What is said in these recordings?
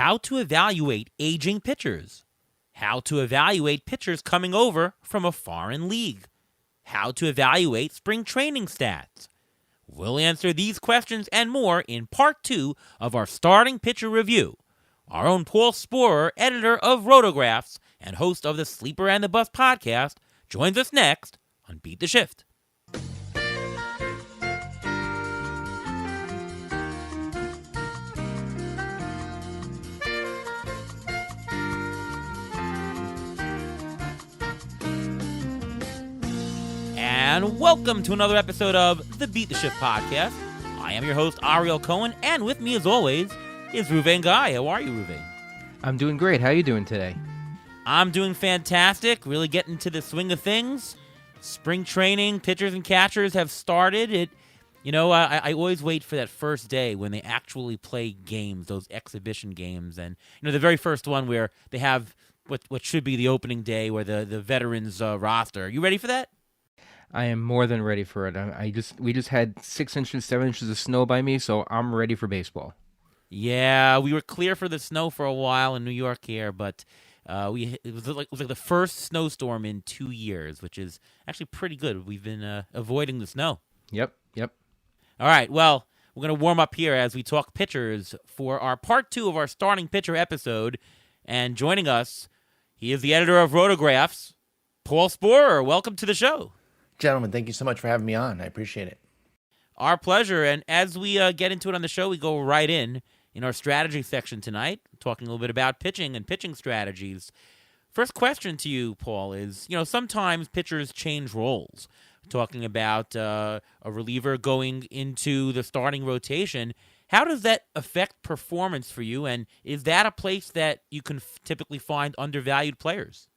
how to evaluate aging pitchers, how to evaluate pitchers coming over from a foreign league, how to evaluate spring training stats. We'll answer these questions and more in part 2 of our starting pitcher review. Our own Paul Sporer, editor of Rotographs and host of the Sleeper and the Bus podcast, joins us next on Beat the Shift. And welcome to another episode of the Beat the Shift podcast. I am your host, Ariel Cohen, and with me as always is Ruvain Guy. How are you, Ruvain? I'm doing great. How are you doing today? I'm doing fantastic, really getting to the swing of things. Spring training, pitchers and catchers have started. I always wait for that first day when they actually play games, those exhibition games. And, the very first one where they have what should be the opening day where the veterans roster. You ready for that? I am more than ready for it. We just had 6 inches, 7 inches of snow by me, so I'm ready for baseball. Yeah, we were clear for the snow for a while in New York here, but it was like the first snowstorm in 2 years, which is actually pretty good. We've been avoiding the snow. Yep. All right, well, we're going to warm up here as we talk pitchers for our part 2 of our starting pitcher episode. And joining us, he is the editor of Rotographs, Paul Sporer. Welcome to the show. Gentlemen, thank you so much for having me on. I appreciate it. Our pleasure. And as we get into it on the show, we go right in our strategy section tonight, talking a little bit about pitching and pitching strategies. First question to you, Paul, is, sometimes pitchers change roles. Talking about a reliever going into the starting rotation, how does that affect performance for you? And is that a place that you can typically find undervalued players?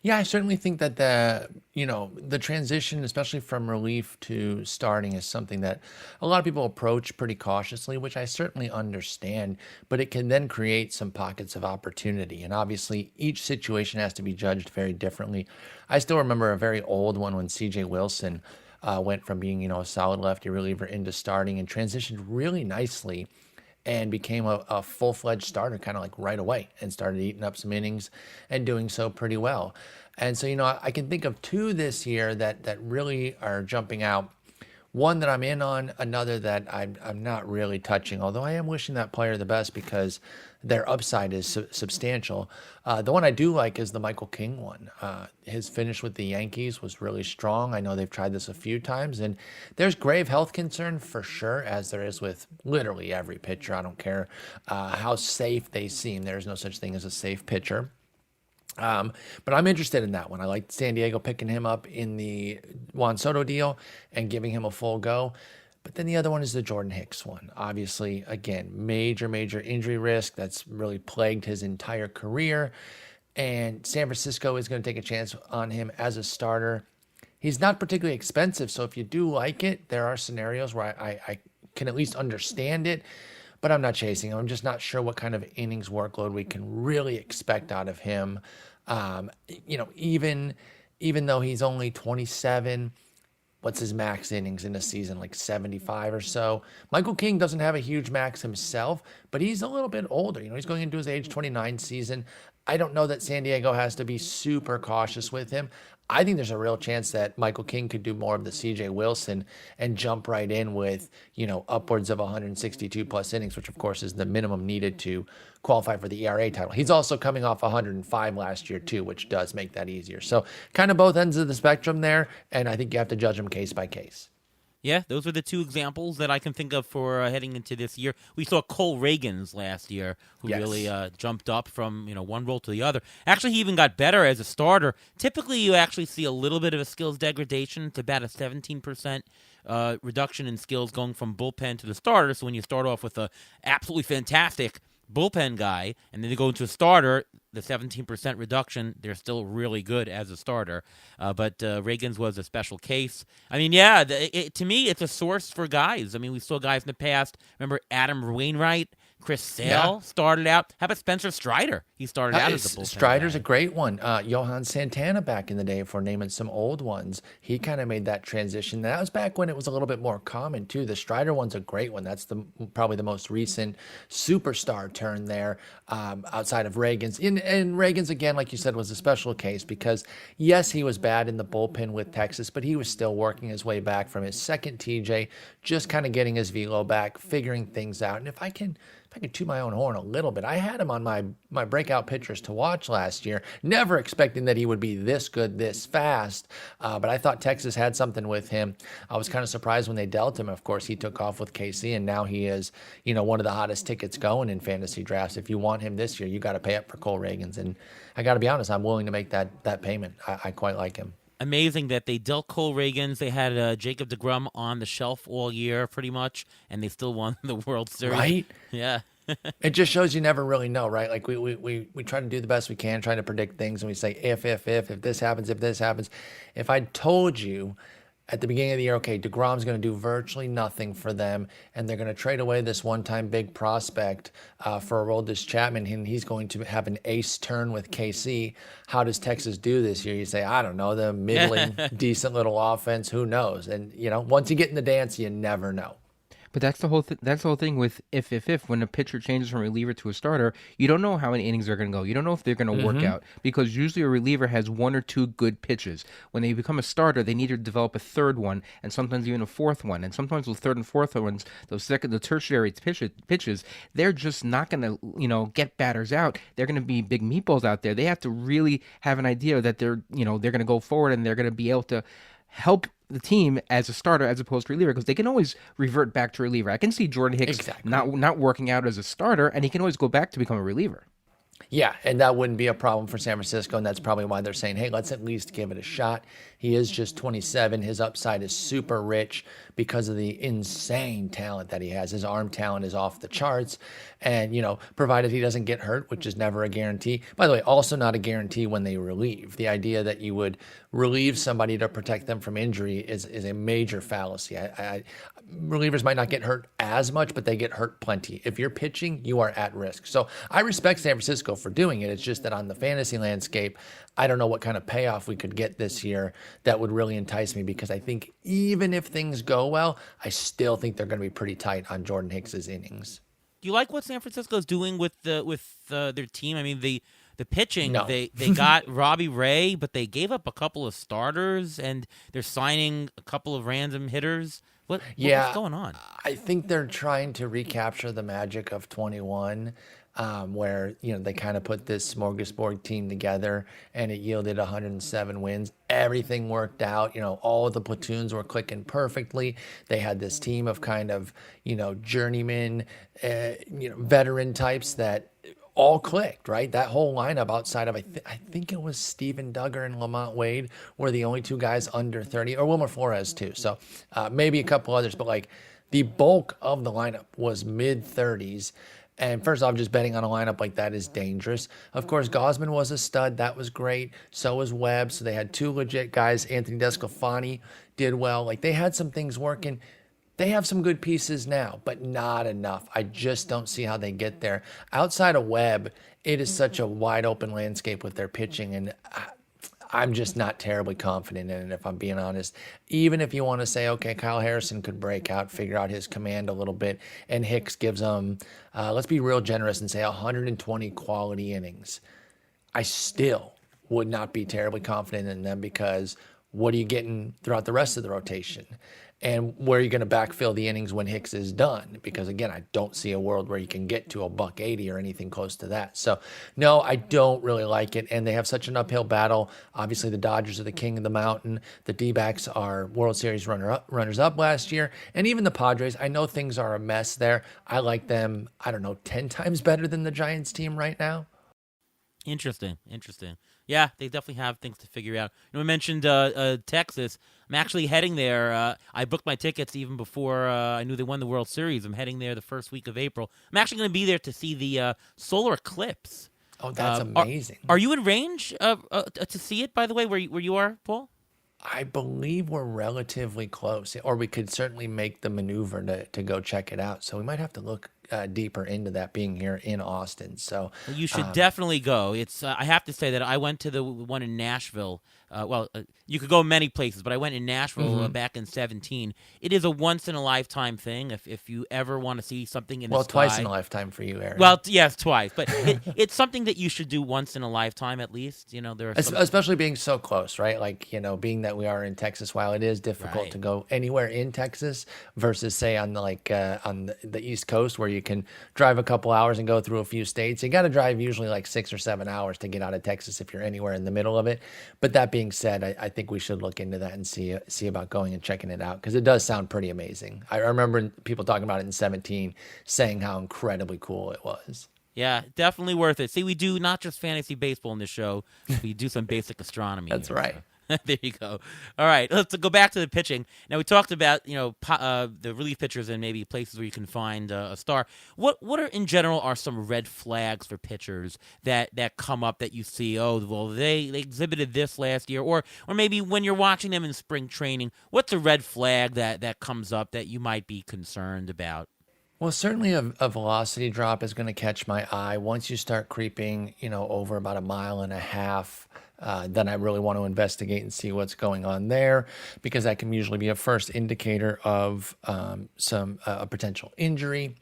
Yeah, I certainly think that the transition, especially from relief to starting, is something that a lot of people approach pretty cautiously, which I certainly understand, but it can then create some pockets of opportunity. And obviously, each situation has to be judged very differently. I still remember a very old one when C.J. Wilson went from being, a solid lefty reliever into starting and transitioned really nicely and became a full-fledged starter kind of like right away and started eating up some innings and doing so pretty well. And so, I can think of 2 this year that really are jumping out. One that I'm in on, another that I'm not really touching, although I am wishing that player the best because their upside is substantial. The one I do like is the Michael King one. His finish with the Yankees was really strong. I know they've tried this a few times, and there's grave health concern for sure, as there is with literally every pitcher. I don't care how safe they seem. There's no such thing as a safe pitcher. But I'm interested in that one. I like San Diego picking him up in the Juan Soto deal and giving him a full go. But then the other one is the Jordan Hicks one. Obviously, again, major injury risk that's really plagued his entire career. And San Francisco is going to take a chance on him as a starter. He's not particularly expensive, so if you do like it, there are scenarios where I can at least understand it. But I'm not chasing him. I'm just not sure what kind of innings workload we can really expect out of him. Even though he's only 27, what's his max innings in a season, like 75 or so? Michael King doesn't have a huge max himself, but he's a little bit older. He's going into his age 29 season. I don't know that San Diego has to be super cautious with him. I think there's a real chance that Michael King could do more of the C.J. Wilson and jump right in with, upwards of 162 plus innings, which of course is the minimum needed to qualify for the ERA title. He's also coming off 105 last year too, which does make that easier. So kind of both ends of the spectrum there, and I think you have to judge them case by case. Yeah, those are the 2 examples that I can think of for heading into this year. We saw Cole Reagans last year, who really jumped up from one role to the other. Actually, he even got better as a starter. Typically, you actually see a little bit of a skills degradation to about a 17% reduction in skills going from bullpen to the starter. So when you start off with a absolutely fantastic bullpen guy, and then they go into a starter, the 17% reduction, they're still really good as a starter. But Reagans was a special case. I mean, to me, it's a source for guys. I mean, we saw guys in the past. Remember Adam Wainwright Chris Yeah. Sale started out. How about Spencer Strider? He started out as a bullpen Strider's guy. a great one. Johan Santana back in the day, if we're naming some old ones, he kind of made that transition. That was back when it was a little bit more common too. The Strider one's a great one. That's probably the most recent superstar turn there, outside of Reagan's. And Reagan's, again, like you said, was a special case because yes, he was bad in the bullpen with Texas, but he was still working his way back from his second TJ, just kind of getting his velo back, figuring things out. And if I can toot my own horn a little bit, I had him on my breakout pitchers to watch last year, never expecting that he would be this good this fast. But I thought Texas had something with him. I was kind of surprised when they dealt him. Of course, he took off with KC, and now he is, one of the hottest tickets going in fantasy drafts. If you want him this year, you got to pay up for Cole Reagans. And I got to be honest, I'm willing to make that payment. I quite like him. Amazing that they dealt Cole Reagans. They had Jacob deGrom on the shelf all year, pretty much, and they still won the World Series. Right? Yeah. It just shows you never really know, right? Like we try to do the best we can, trying to predict things, and we say if this happens, if this happens. If I told you at the beginning of the year, okay, DeGrom's going to do virtually nothing for them, and they're going to trade away this one-time big prospect for Aroldis Chapman, and he's going to have an ace turn with KC. How does Texas do this year? You say, I don't know, the middling, decent little offense. Who knows? And once you get in the dance, you never know. But that's the whole thing with if when a pitcher changes from reliever to a starter, you don't know how many innings they're going to go. You don't know if they're going to work out because usually a reliever has one or two good pitches. When they become a starter, they need to develop a third one and sometimes even a fourth one. And sometimes those third and fourth ones, the tertiary pitches, they're just not going to get batters out. They're going to be big meatballs out there. They have to really have an idea that they're going to go forward and they're going to be able to help the team as a starter as opposed to reliever because they can always revert back to reliever. I can see Jordan Hicks not working out as a starter, and he can always go back to become a reliever. Yeah, and that wouldn't be a problem for San Francisco, and that's probably why they're saying, hey, let's at least give it a shot. He is just 27. His upside is super rich because of the insane talent that he has. His arm talent is off the charts, and, provided he doesn't get hurt, which is never a guarantee. By the way, also not a guarantee when they relieve. The idea that you would relieve somebody to protect them from injury is a major fallacy. Relievers might not get hurt as much, but they get hurt plenty. If you're pitching, you are at risk. So I respect San Francisco for doing it. It's just that on the fantasy landscape, I don't know what kind of payoff we could get this year that would really entice me because I think even if things go well, I still think they're going to be pretty tight on Jordan Hicks's innings. Do you like what San Francisco's doing with their team? I mean, the pitching, No. they got Robbie Ray, but they gave up a couple of starters, and they're signing a couple of random hitters. What's going on? I think they're trying to recapture the magic of 21, where they kind of put this smorgasbord team together, and it yielded 107 wins. Everything worked out. All of the platoons were clicking perfectly. They had this team of kind of journeyman, veteran types that all clicked, right? That whole lineup outside of, I think it was Steven Duggar and Lamont Wade were the only two guys under 30, or Wilmer Flores too. So maybe a couple others, but like the bulk of the lineup was mid 30s. And first off, just betting on a lineup like that is dangerous. Of course, Gosman was a stud. That was great. So was Webb. So they had two legit guys. Anthony Desclafani did well. Like they had some things working. They have some good pieces now, but not enough. I just don't see how they get there. Outside of Webb, it is such a wide open landscape with their pitching, and I'm just not terribly confident in it, if I'm being honest. Even if you want to say, okay, Kyle Harrison could break out, figure out his command a little bit, and Hicks gives them, let's be real generous and say 120 quality innings, I still would not be terribly confident in them because what are you getting throughout the rest of the rotation? And where are you going to backfill the innings when Hicks is done? Because, again, I don't see a world where you can get to a $180 or anything close to that. So, no, I don't really like it. And they have such an uphill battle. Obviously, the Dodgers are the king of the mountain. The D-backs are World Series runners-up last year. And even the Padres, I know things are a mess there. I like them, 10 times better than the Giants team right now. Interesting. Yeah, they definitely have things to figure out. We mentioned Texas. I'm actually heading there. I booked my tickets even before I knew they won the World Series. I'm heading there the first week of April. I'm actually going to be there to see the solar eclipse. Oh, that's amazing. Are you in range to see it, by the way, where you are, Paul? I believe we're relatively close, or we could certainly make the maneuver to go check it out. So we might have to look deeper into that being here in Austin. So You should definitely go. It's I have to say that I went to the one in Nashville. You could go many places, but I went in Nashville back in 2017. It is a once in a lifetime thing. If you ever want to see something in the sky, twice in a lifetime for you, Aaron. Well, yes, twice, but it's something that you should do once in a lifetime at least. There are especially being so close, right? Like being that we are in Texas, while it is difficult to go anywhere in Texas versus say on the East Coast where you can drive a couple hours and go through a few states. You got to drive usually like 6 or 7 hours to get out of Texas if you're anywhere in the middle of it. But that being said, I think we should look into that and see about going and checking it out because it does sound pretty amazing. I remember people talking about it in 2017, saying how incredibly cool it was. Yeah, definitely worth it. See, we do not just fantasy baseball in this show; we do some basic astronomy. That's here, right. So. There you go. All right, let's go back to the pitching. Now we talked about the relief pitchers and maybe places where you can find a star. What are in general are some red flags for pitchers that come up that you see? Oh, well, they exhibited this last year, or maybe when you're watching them in spring training, what's a red flag that comes up that you might be concerned about? Well, certainly a velocity drop is going to catch my eye. Once you start creeping, over about 1.5 miles, then I really want to investigate and see what's going on there because that can usually be a first indicator of a potential injury.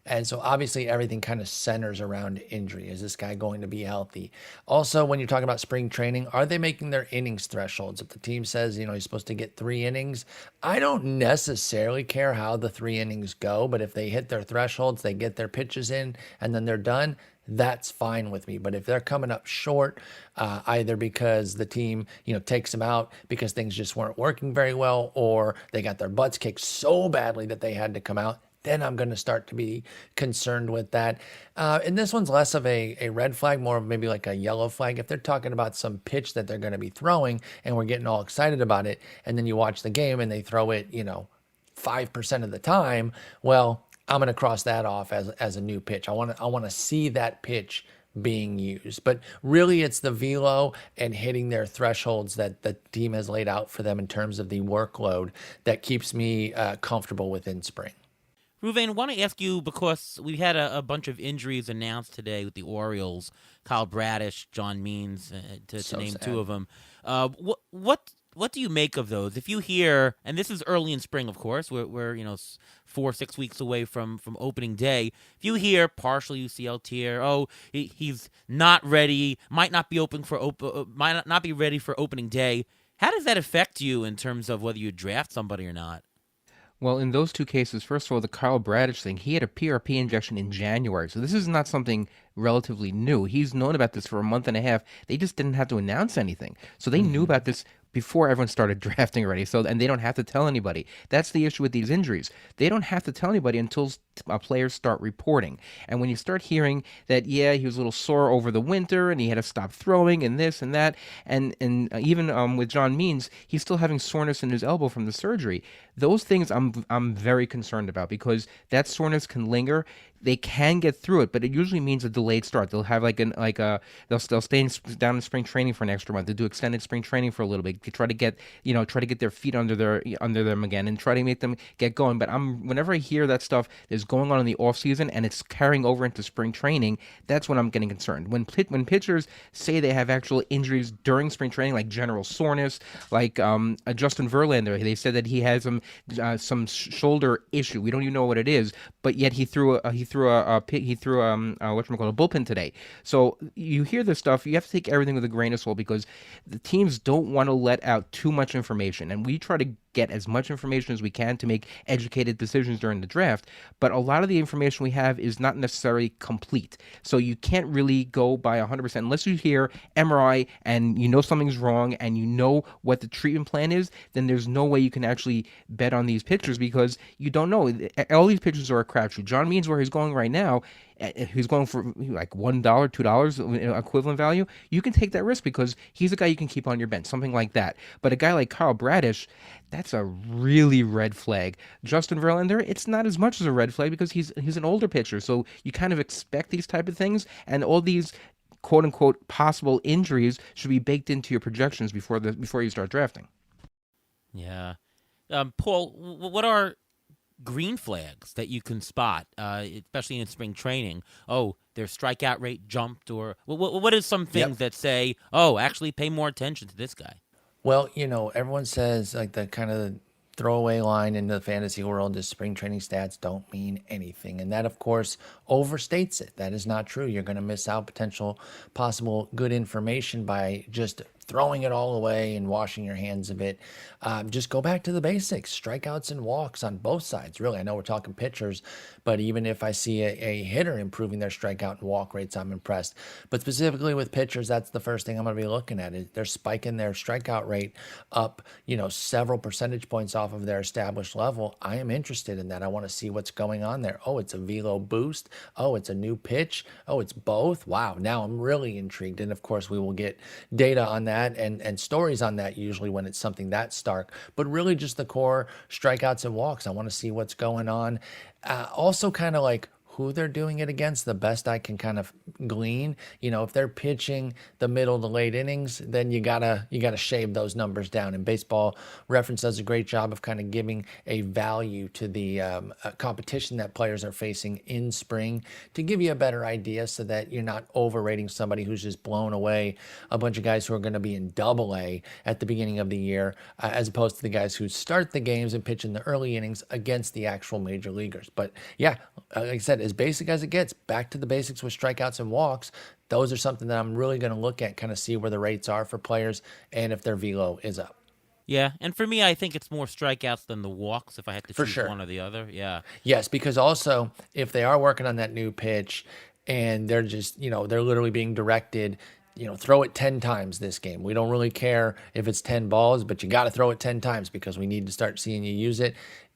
And so obviously everything kind of centers around injury. Is this guy going to be healthy? Also, when you're talking about spring training, are they making their innings thresholds? If the team says, he's supposed to get 3 innings, I don't necessarily care how the 3 innings go, but if they hit their thresholds, they get their pitches in, and then they're done, that's fine with me. But if they're coming up short, either because the team, takes them out because things just weren't working very well, or they got their butts kicked so badly that they had to come out, then I'm going to start to be concerned with that. And this one's less of a red flag, more of maybe like a yellow flag. If they're talking about some pitch that they're going to be throwing and we're getting all excited about it, and then you watch the game and they throw it, 5% of the time, well, I'm going to cross that off as a new pitch. I want to see that pitch being used. But really, it's the velo and hitting their thresholds that the team has laid out for them in terms of the workload that keeps me comfortable within spring. Ruvain, I want to ask you, because we had a bunch of injuries announced today with the Orioles, Kyle Bradish, John Means, to name sad. 2 of them. What do you make of those? If you hear, and this is early in spring, of course, we're 4 or 6 weeks away from opening day. If you hear partial UCL tear, he's not ready, might not be ready for opening day. How does that affect you in terms of whether you draft somebody or not? Well, in those 2 cases, first of all, the Kyle Bradish thing, he had a PRP injection in January. So this is not something relatively new. He's known about this for a month and a half. They just didn't have to announce anything. So they knew about this before everyone started drafting already. And they don't have to tell anybody. That's the issue with these injuries. They don't have to tell anybody until players start reporting. And when you start hearing that, he was a little sore over the winter and he had to stop throwing and this and that, and even with John Means, he's still having soreness in his elbow from the surgery. Those things I'm very concerned about because that soreness can linger. They can get through it, but it usually means a delayed start. They'll have they'll stay down in spring training for an extra month. They do extended spring training for a little bit to try to get their feet under them again and try to make them get going. But whenever I hear that stuff is going on in the off season and it's carrying over into spring training, that's when I'm getting concerned. When pitchers say they have actual injuries during spring training, like general soreness, like Justin Verlander, they said that he has some shoulder issue. We don't even know what it is, but yet he threw a bullpen today. So you hear this stuff, you have to take everything with a grain of salt because the teams don't want to let out too much information, and we try to get as much information as we can to make educated decisions during the draft, but a lot of the information we have is not necessarily complete. So you can't really go by 100% unless you hear MRI and you know something's wrong and you know what the treatment plan is, then there's no way you can actually bet on these pitchers because you don't know. All these pitchers are a crapshoot. John Means, where he's going right now, who's going for like $1, $2 equivalent value, you can take that risk because he's a guy you can keep on your bench, something like that. But a guy like Kyle Bradish, that's a really red flag. Justin Verlander, it's not as much as a red flag because he's an older pitcher, so you kind of expect these type of things, and all these quote-unquote possible injuries should be baked into your projections before you start drafting. Yeah. Paul, what are green flags that you can spot, especially in spring training? Oh, their strikeout rate jumped, or what is some things that say, oh, actually pay more attention to this guy? Well, everyone says like the kind of throwaway line in the fantasy world is spring training stats don't mean anything. And that, of course, overstates it. That is not true. You're going to miss out possible good information by just throwing it all away and washing your hands of it. Just go back to the basics, strikeouts and walks on both sides. Really, I know we're talking pitchers, but even if I see a hitter improving their strikeout and walk rates, I'm impressed. But specifically with pitchers, that's the first thing I'm going to be looking at. Is they're spiking their strikeout rate up, several percentage points off of their established level. I am interested in that. I want to see what's going on there. Oh, it's a velo boost. Oh, it's a new pitch. Oh, it's both. Wow. Now I'm really intrigued. And of course, we will get data on that and stories on that usually when it's something that stark, but really just the core strikeouts and walks. I want to see what's going on. Also kind of like who they're doing it against, the best I can kind of glean. If they're pitching the middle to late innings, then you gotta shave those numbers down. And Baseball Reference does a great job of kind of giving a value to the competition that players are facing in spring to give you a better idea, so that you're not overrating somebody who's just blown away a bunch of guys who are going to be in Double-A at the beginning of the year, as opposed to the guys who start the games and pitch in the early innings against the actual major leaguers. But yeah, like I said, as basic as it gets, back to the basics with strikeouts and walks. Those are something that I'm really going to look at, kind of see where the rates are for players and if their velo is up. Yeah, and for me, I think it's more strikeouts than the walks if I had to choose one or the other. Yeah. Yes, because also if they are working on that new pitch and they're just, they're literally being directed, throw it 10 times this game. We don't really care if it's 10 balls, but you got to throw it 10 times because we need to start seeing you use it.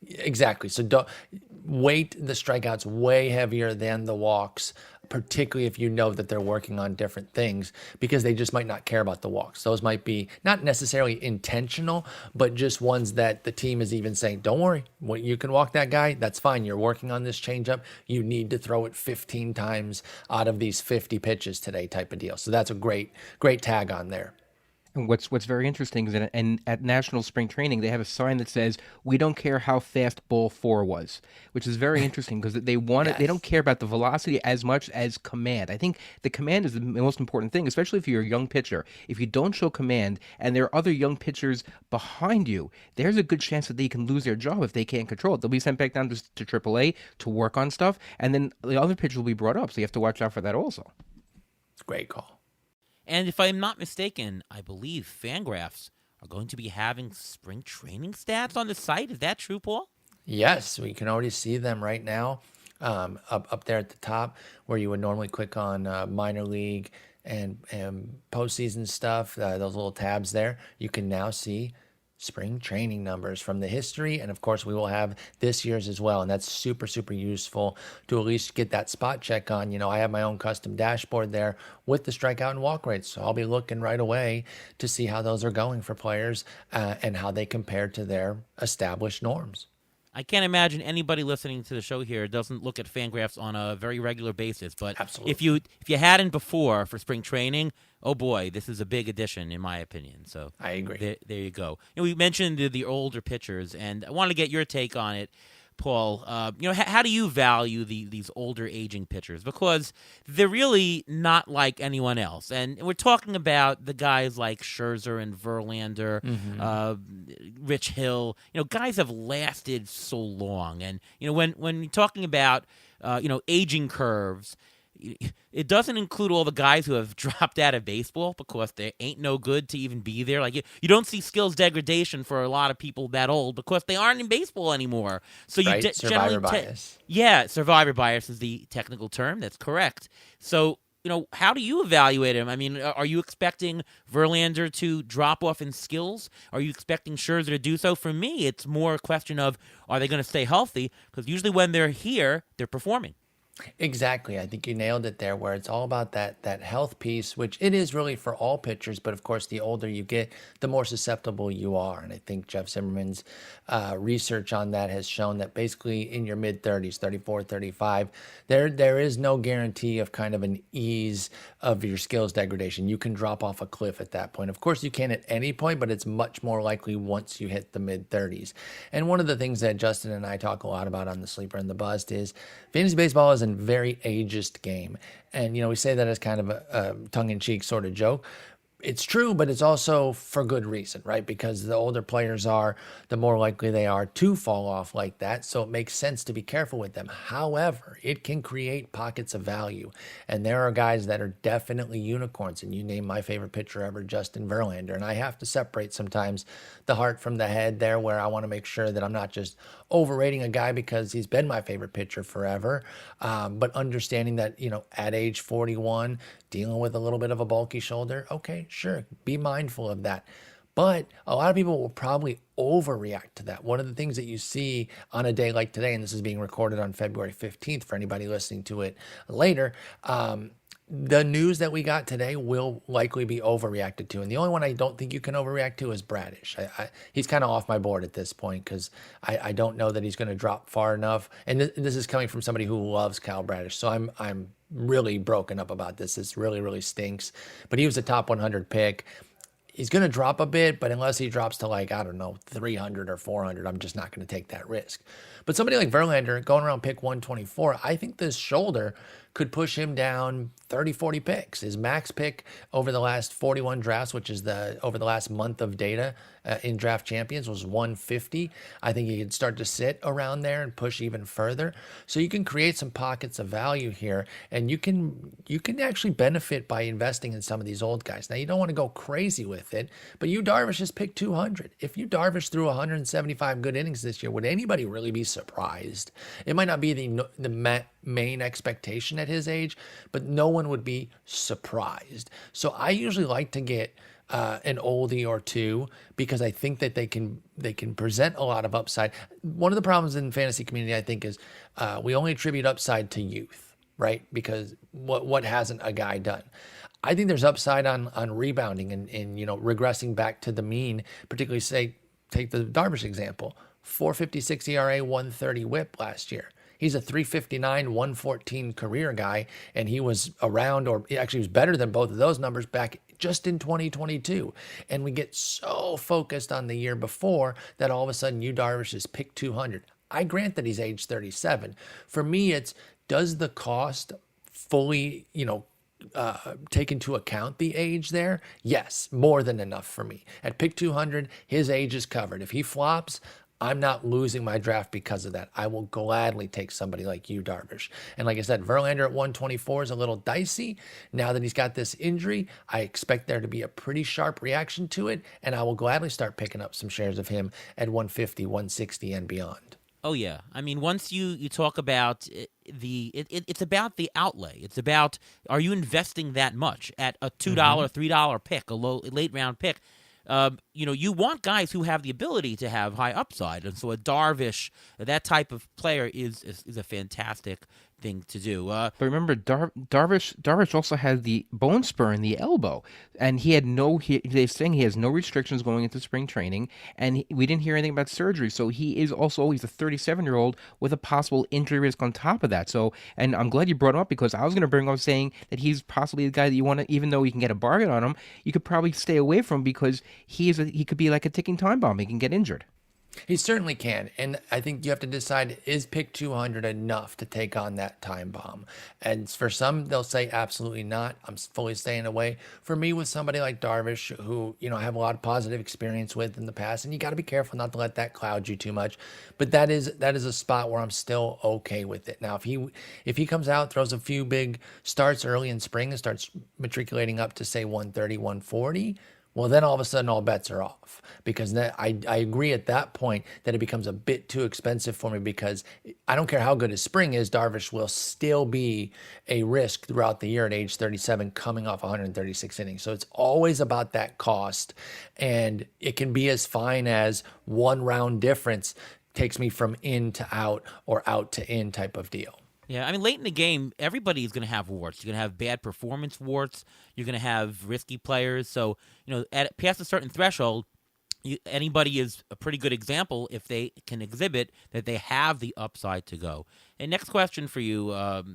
Exactly. So don't weight the strikeouts way heavier than the walks, particularly if you know that they're working on different things, because they just might not care about the walks. Those might be not necessarily intentional, but just ones that the team is even saying, don't worry, you can walk that guy. That's fine. You're working on this changeup. You need to throw it 15 times out of these 50 pitches today type of deal. So that's a great tag on there. And what's very interesting is that at National Spring Training, they have a sign that says, "We don't care how fast ball 4 was," which is very interesting because they want it. They don't care about the velocity as much as command. I think the command is the most important thing, especially if you're a young pitcher. If you don't show command and there are other young pitchers behind you, there's a good chance that they can lose their job if they can't control it. They'll be sent back down to AAA to work on stuff, and then the other pitcher will be brought up. So you have to watch out for that also. Great call. And if I'm not mistaken, I believe Fangraphs are going to be having spring training stats on the site. Is that true, Paul? Yes, we can already see them right now up there at the top where you would normally click on minor league and postseason stuff, those little tabs there. You can now see spring training numbers from the history, and of course we will have this year's as well, and that's super useful to at least get that spot check on. I have my own custom dashboard there with the strikeout and walk rates, so I'll be looking right away to see how those are going for players and how they compare to their established norms. I can't imagine anybody listening to the show here doesn't look at Fangraphs on a very regular basis. But Absolutely. if you hadn't before for spring training, oh boy, this is a big addition in my opinion. So I agree. There you go. We mentioned the older pitchers, and I want to get your take on it, Paul. How do you value these older aging pitchers? Because they're really not like anyone else. And we're talking about the guys like Scherzer and Verlander, Rich Hill. Guys have lasted so long. And, when you're talking about, aging curves, it doesn't include all the guys who have dropped out of baseball because they ain't no good to even be there. Like you don't see skills degradation for a lot of people that old because they aren't in baseball anymore. So right? you Survivor bias. Survivor bias is the technical term. That's correct. So how do you evaluate him? I mean, are you expecting Verlander to drop off in skills? Are you expecting Scherzer to do so? For me, it's more a question of, are they going to stay healthy? Because usually when they're here, they're performing. Exactly. I think you nailed it there, where it's all about that health piece, which it is really for all pitchers. But of course, the older you get, the more susceptible you are. And I think Jeff Zimmerman's research on that has shown that basically in your mid 30s, 34, 35, there is no guarantee of kind of an ease of your skills degradation. You can drop off a cliff at that point. Of course, you can at any point, but it's much more likely once you hit the mid 30s. And one of the things that Justin and I talk a lot about on the Sleeper and the Bust is fantasy baseball is a very ageist game. And, we say that as kind of a tongue-in-cheek sort of joke. It's true, but it's also for good reason, right? Because the older players are, the more likely they are to fall off like that. So it makes sense to be careful with them. However, it can create pockets of value. And there are guys that are definitely unicorns. And you name my favorite pitcher ever, Justin Verlander. And I have to separate sometimes the heart from the head there, where I want to make sure that I'm not just overrating a guy because he's been my favorite pitcher forever, but understanding that, at age 41, dealing with a little bit of a bulky shoulder, okay, sure, be mindful of that. But a lot of people will probably overreact to that. One of the things that you see on a day like today, and this is being recorded on February 15th for anybody listening to it later, the news that we got today will likely be overreacted to. And the only one I don't think you can overreact to is Bradish. He's kind of off my board at this point because I don't know that he's going to drop far enough. And this is coming from somebody who loves Kyle Bradish. So I'm really broken up about this. This really, really stinks. But he was a top 100 pick. He's going to drop a bit, but unless he drops to 300 or 400, I'm just not going to take that risk. But somebody like Verlander going around pick 124, I think this shoulder could push him down 30, 40 picks. His max pick over the last 41 drafts, which is over the last month of data in Draft Champions, was 150. I think he could start to sit around there and push even further. So you can create some pockets of value here, and you can actually benefit by investing in some of these old guys. Now, you don't want to go crazy with it, but Yu Darvish has picked 200. If Yu Darvish threw 175 good innings this year, would anybody really be surprised? It might not be the main expectation at his age, but no one would be surprised. So I usually like to get an oldie or two because I think that they can present a lot of upside. One of the problems in the fantasy community, I think, is we only attribute upside to youth, right? Because what hasn't a guy done? I think there's upside on rebounding and regressing back to the mean, particularly take the Darvish example, 4.56 ERA, 130 WHIP last year. He's a 359, 114 career guy, and he was around, or actually was better than both of those numbers back just in 2022. And we get so focused on the year before that all of a sudden Yu Darvish is picked 200. I grant that he's age 37. For me, it's, does the cost fully, take into account the age there? Yes, more than enough for me. At pick 200, his age is covered. If he flops, I'm not losing my draft because of that. I will gladly take somebody like Yu Darvish. And like I said, Verlander at 124 is a little dicey. Now that he's got this injury, I expect there to be a pretty sharp reaction to it, and I will gladly start picking up some shares of him at 150, 160, and beyond. Oh yeah, I mean, once you talk about it's about the outlay. It's about, are you investing that much at a $2, $3 pick, a late round pick? You want guys who have the ability to have high upside, and so a Darvish, that type of player is a fantastic thing to do. But remember, Darvish also has the bone spur in the elbow, and they're saying he has no restrictions going into spring training, and we didn't hear anything about surgery. So he is also always a 37-year-old with a possible injury risk on top of that. So, and I'm glad you brought him up, because I was going to bring up saying that he's possibly the guy that you want to, even though you can get a bargain on him, you could probably stay away from, because he could be like a ticking time bomb. He can get injured. He certainly can. And I think you have to decide, is pick 200 enough to take on that time bomb? And for some, they'll say absolutely not. I'm fully staying away. For me, with somebody like Darvish, who, I have a lot of positive experience with in the past, and you got to be careful not to let that cloud you too much. But that is a spot where I'm still okay with it. Now, if he comes out, throws a few big starts early in spring and starts matriculating up to, say, 130, 140, well, then all of a sudden all bets are off, because I agree at that point that it becomes a bit too expensive for me, because I don't care how good his spring is, Darvish will still be a risk throughout the year at age 37 coming off 136 innings. So it's always about that cost, and it can be as fine as one round difference takes me from in to out or out to in type of deal. Yeah, I mean, late in the game, everybody's going to have warts. You're going to have bad performance warts. You're going to have risky players. So, past a certain threshold, anybody is a pretty good example if they can exhibit that they have the upside to go. And next question for you,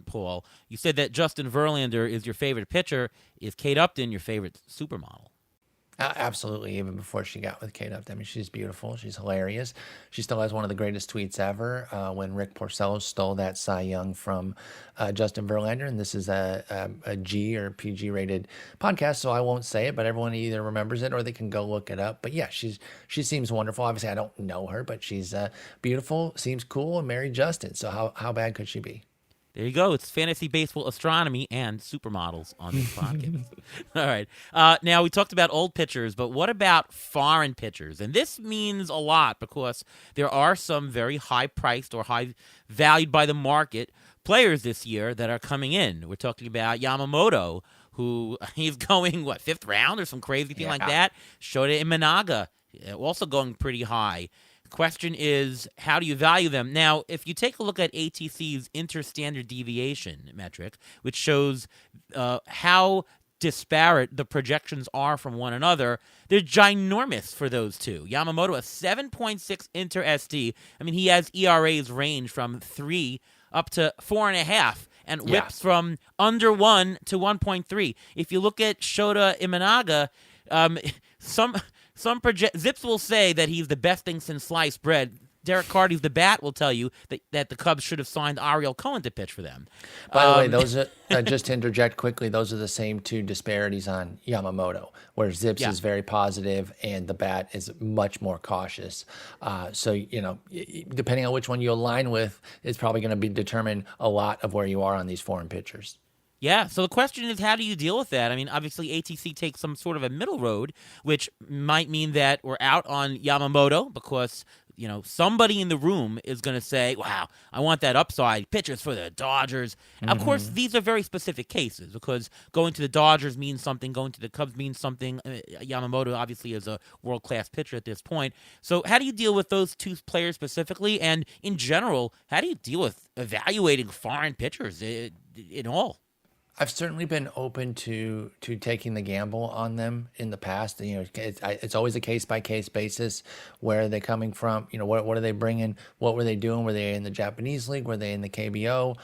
Paul. You said that Justin Verlander is your favorite pitcher. Is Kate Upton your favorite supermodel? Absolutely, even before she got with Kate Upton. I mean, she's beautiful. She's hilarious. She still has one of the greatest tweets ever when Rick Porcello stole that Cy Young from Justin Verlander. And this is a G or PG rated podcast, so I won't say it, but everyone either remembers it or they can go look it up. But yeah, she seems wonderful. Obviously, I don't know her, but she's beautiful, seems cool, and married Justin. So how bad could she be? There you go. It's fantasy baseball astronomy and supermodels on this podcast. All right. Now, we talked about old pitchers, but what about foreign pitchers? And this means a lot because there are some very high-priced or high-valued by the market players this year that are coming in. We're talking about Yamamoto, who he's going, fifth round or some crazy thing like that? Shota Imanaga, also going pretty high. Question is, how do you value them? Now, if you take a look at ATC's interstandard deviation metric, which shows how disparate the projections are from one another, they're ginormous for those two. Yamamoto, a 7.6 inter-SD. I mean, he has ERAs range from 3 up to 4.5, and whips from under 1 to 1.3. If you look at Shota Imanaga, Some Zips will say that he's the best thing since sliced bread. Derek Carty's the bat will tell you that the Cubs should have signed Ariel Cohen to pitch for them. By the way, those are, just to interject quickly, those are the same two disparities on Yamamoto, where Zips is very positive and the bat is much more cautious. So, depending on which one you align with, it's probably going to determine a lot of where you are on these foreign pitchers. Yeah, so the question is, how do you deal with that? I mean, obviously ATC takes some sort of a middle road, which might mean that we're out on Yamamoto because, somebody in the room is going to say, wow, I want that upside, pitchers for the Dodgers. Mm-hmm. Of course, these are very specific cases because going to the Dodgers means something, going to the Cubs means something. Yamamoto obviously is a world-class pitcher at this point. So how do you deal with those two players specifically? And in general, how do you deal with evaluating foreign pitchers in all? I've certainly been open to taking the gamble on them in the past. It's always a case-by-case basis. Where are they coming from? What are they bringing? What were they doing? Were they in the Japanese league? Were they in the KBO?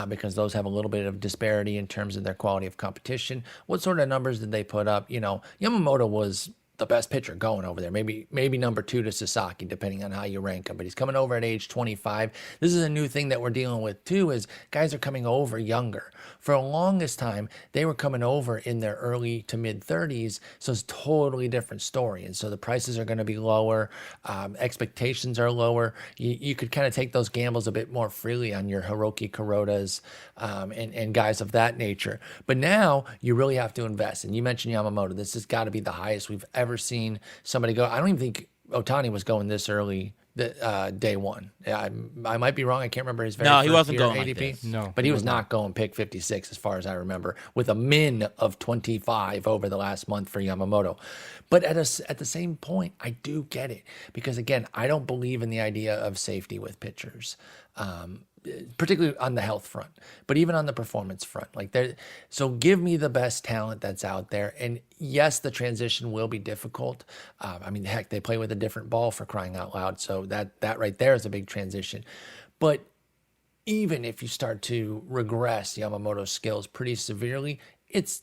Because those have a little bit of disparity in terms of their quality of competition. What sort of numbers did they put up? Yamamoto was the best pitcher going over there. Maybe number 2 to Sasaki, depending on how you rank him. But he's coming over at age 25. This is a new thing that we're dealing with, too, is guys are coming over younger. For the longest time, they were coming over in their early to mid-30s, so it's a totally different story. And so the prices are going to be lower. Expectations are lower. You could kind of take those gambles a bit more freely on your Hiroki Kurodas and guys of that nature. But now you really have to invest. And you mentioned Yamamoto. This has got to be the highest we've ever seen somebody go. I don't even think Ohtani was going this early day one. I might be wrong. I can't remember his very he wasn't going ADP. like this. No, but he was not going pick 56 as far as I remember, with a min of 25 over the last month for Yamamoto. But at the same point, I do get it because, again, I don't believe in the idea of safety with pitchers. Particularly on the health front, but even on the performance front. So give me the best talent that's out there. And yes, the transition will be difficult. Heck, they play with a different ball, for crying out loud. So that right there is a big transition. But even if you start to regress Yamamoto's skills pretty severely, it's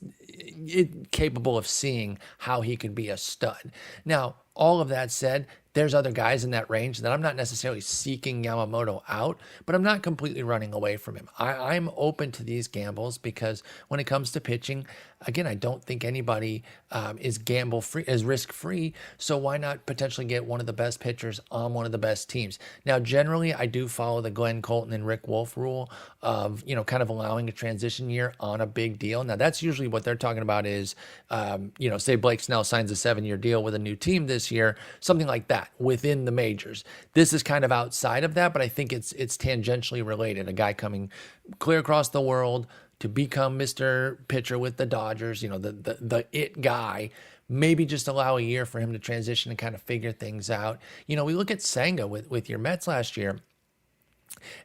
capable of seeing how he could be a stud. Now, all of that said, there's other guys in that range that I'm not necessarily seeking Yamamoto out, but I'm not completely running away from him. I'm open to these gambles because when it comes to pitching, again, I don't think anybody is risk-free, so why not potentially get one of the best pitchers on one of the best teams? Now, generally, I do follow the Glenn Colton and Rick Wolf rule of, kind of allowing a transition year on a big deal. Now, that's usually what they're talking about is, say Blake Snell signs a 7-year deal with a new team this year, something like that within the majors. This is kind of outside of that, but I think it's tangentially related. A guy coming clear across the world to become Mr. Pitcher with the Dodgers, the it guy, maybe just allow a year for him to transition and kind of figure things out. We look at Senga with your Mets last year.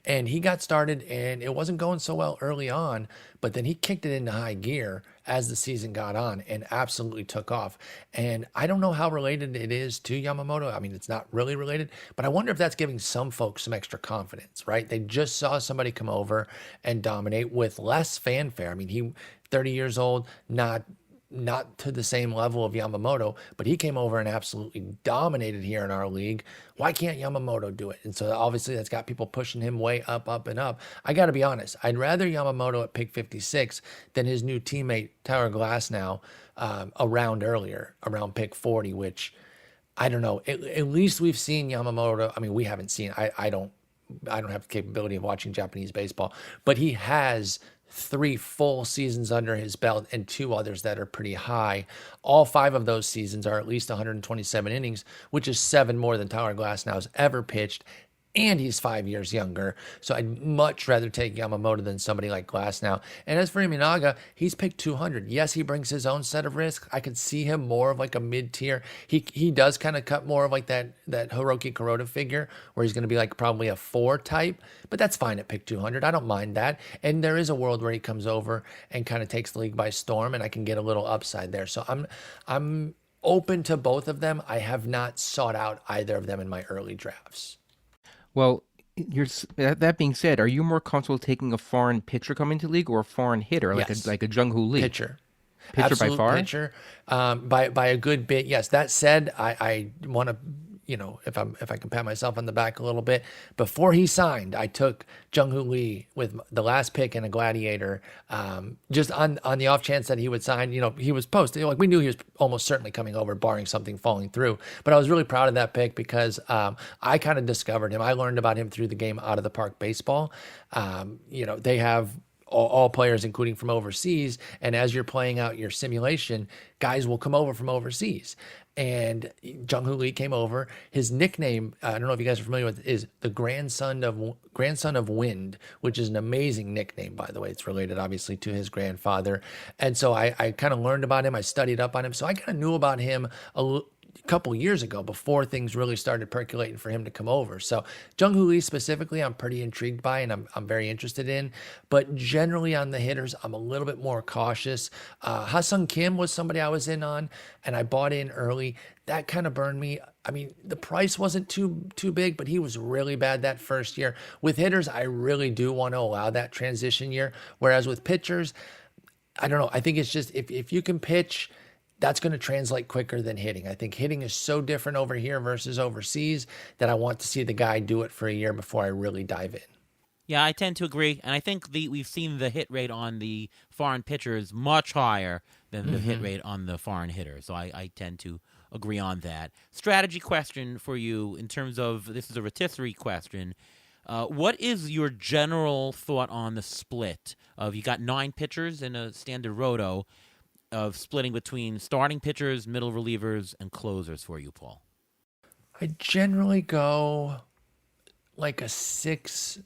And he got started, and it wasn't going so well early on, but then he kicked it into high gear as the season got on and absolutely took off. And I don't know how related it is to Yamamoto. I mean, it's not really related, but I wonder if that's giving some folks some extra confidence, right? They just saw somebody come over and dominate with less fanfare. I mean, he 30 years old, not to the same level of Yamamoto, but he came over and absolutely dominated here in our league. Why can't Yamamoto do it? And so obviously that's got people pushing him way up, up, and up. I got to be honest. I'd rather Yamamoto at pick 56 than his new teammate, Tyler Glasnow, around pick 40, which I don't know. At least we've seen Yamamoto. I mean, we haven't seen, I don't have the capability of watching Japanese baseball, but he has 3 full seasons under his belt and 2 others that are pretty high. All 5 of those seasons are at least 127 innings, which is 7 more than Tyler Glasnow's ever pitched. And he's 5 years younger. So I'd much rather take Yamamoto than somebody like Glasnow. And as for Imanaga, he's picked 200. Yes, he brings his own set of risks. I could see him more of like a mid-tier. He does kind of cut more of like that Hiroki Kuroda figure, where he's going to be like probably a 4 type. But that's fine at pick 200. I don't mind that. And there is a world where he comes over and kind of takes the league by storm, and I can get a little upside there. So I'm open to both of them. I have not sought out either of them in my early drafts. Well, that being said, are you more comfortable taking a foreign pitcher coming to the league or a foreign hitter, like Yes. a Jung-Hoo Lee? Pitcher By far? Pitcher, by a good bit. Yes. That said, I want to, if I can pat myself on the back a little bit, before he signed, I took Jung-Hoo Lee with the last pick in a Gladiator, just on the off chance that he would sign. He was posted, like we knew he was almost certainly coming over, barring something falling through. But I was really proud of that pick because I kind of discovered him. I learned about him through the game Out of the Park Baseball. They have all players, including from overseas. And as you're playing out your simulation, guys will come over from overseas. And Jung-Hoo Lee came over. His nickname, I don't know if you guys are familiar with, is the grandson of Wind, which is an amazing nickname, by the way. It's related, obviously, to his grandfather. And so I kind of learned about him. I studied up on him. So I kind of knew about him a couple years ago before things really started percolating for him to come over. So Jung-Hoo Lee specifically, I'm pretty intrigued by and I'm very interested in. But generally on the hitters, I'm a little bit more cautious. Ha-Sung Kim was somebody I was in on, and I bought in early. That kind of burned me. I mean, the price wasn't too big, but he was really bad that first year. With hitters, I really do want to allow that transition year. Whereas with pitchers, I don't know. I think it's just if you can pitch, that's going to translate quicker than hitting. I think hitting is so different over here versus overseas that I want to see the guy do it for a year before I really dive in. Yeah, I tend to agree, and I think we've seen the hit rate on the foreign pitchers much higher than the hit rate on the foreign hitters. So I tend to agree on that. Strategy question for you in terms of, this is a rotisserie question. What is your general thought on the split of, you got 9 pitchers in a standard roto, of splitting between starting pitchers, middle relievers, and closers for you, Paul? I generally go like a 6-3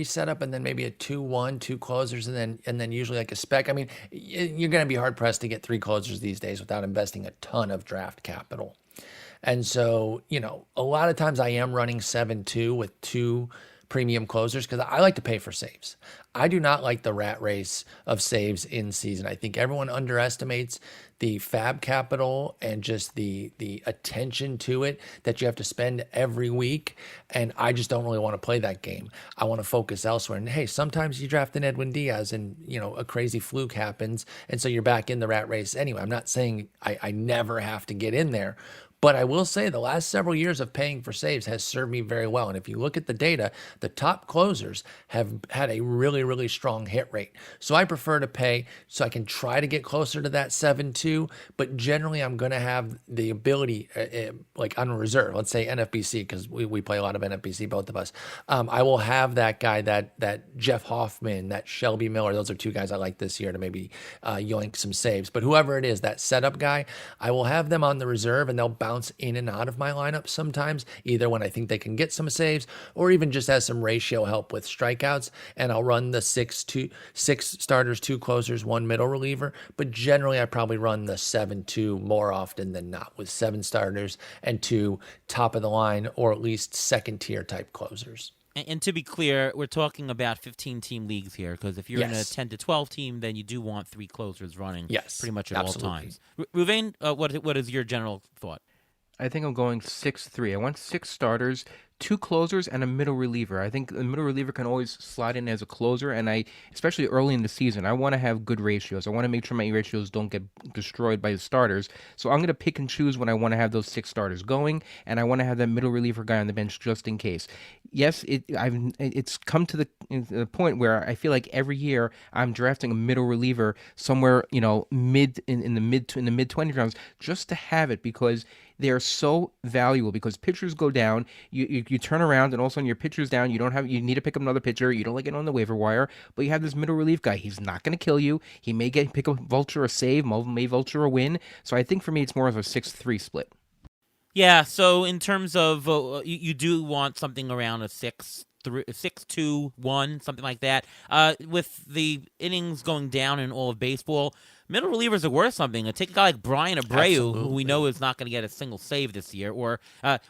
setup, and then maybe a 2-1, 2 closers, and then usually like a spec. I mean, you're going to be hard pressed to get 3 closers these days without investing a ton of draft capital. And so, a lot of times I am running 7-2 with 2 premium closers because I like to pay for saves. I do not like the rat race of saves in season. I think everyone underestimates the fab capital and just the attention to it that you have to spend every week. And I just don't really want to play that game. I want to focus elsewhere. And hey, sometimes you draft an Edwin Diaz and, a crazy fluke happens. And so you're back in the rat race anyway. I'm not saying I never have to get in there. But I will say the last several years of paying for saves has served me very well. And if you look at the data, the top closers have had a really, really strong hit rate. So I prefer to pay so I can try to get closer to that 7-2. But generally, I'm going to have the ability, like on a reserve, let's say NFBC, because we play a lot of NFBC, both of us. I will have that guy, that Jeff Hoffman, that Shelby Miller. Those are 2 guys I like this year to maybe yoink some saves. But whoever it is, that setup guy, I will have them on the reserve, and they'll bounce in and out of my lineup sometimes, either when I think they can get some saves or even just as some ratio help with strikeouts. And I'll run the 6 starters, 2 closers, 1 middle reliever. But generally, I probably run the 7-2 more often than not, with 7 starters and 2 top of the line or at least second tier type closers. And to be clear, we're talking about 15-team leagues here, because if you're in a Yes. 10 to 12 team, then you do want 3 closers running Yes, pretty much at absolutely. all times. Ruvain, what is your general thought? I think I'm going 6-3. I want 6 starters, 2 closers, and a middle reliever. I think the middle reliever can always slide in as a closer, and especially early in the season, I want to have good ratios. I want to make sure my ratios don't get destroyed by the starters. So I'm going to pick and choose when I want to have those 6 starters going, and I want to have that middle reliever guy on the bench just in case. Yes, it's come to the point where I feel like every year I'm drafting a middle reliever somewhere, mid in the mid 20 rounds, just to have it, because they are so valuable, because pitchers go down. You turn around and all of a sudden your pitcher's down. You need to pick up another pitcher. You don't like it on the waiver wire, but you have this middle relief guy. He's not going to kill you. He may pick up vulture a save, may vulture a win. So I think for me it's more of a 6-3 split. Yeah, so in terms of you do want something around a 6-2-1, something like that. With the innings going down in all of baseball, middle relievers are worth something. Take a guy like Brian Abreu, who we know is not going to get a single save this year, or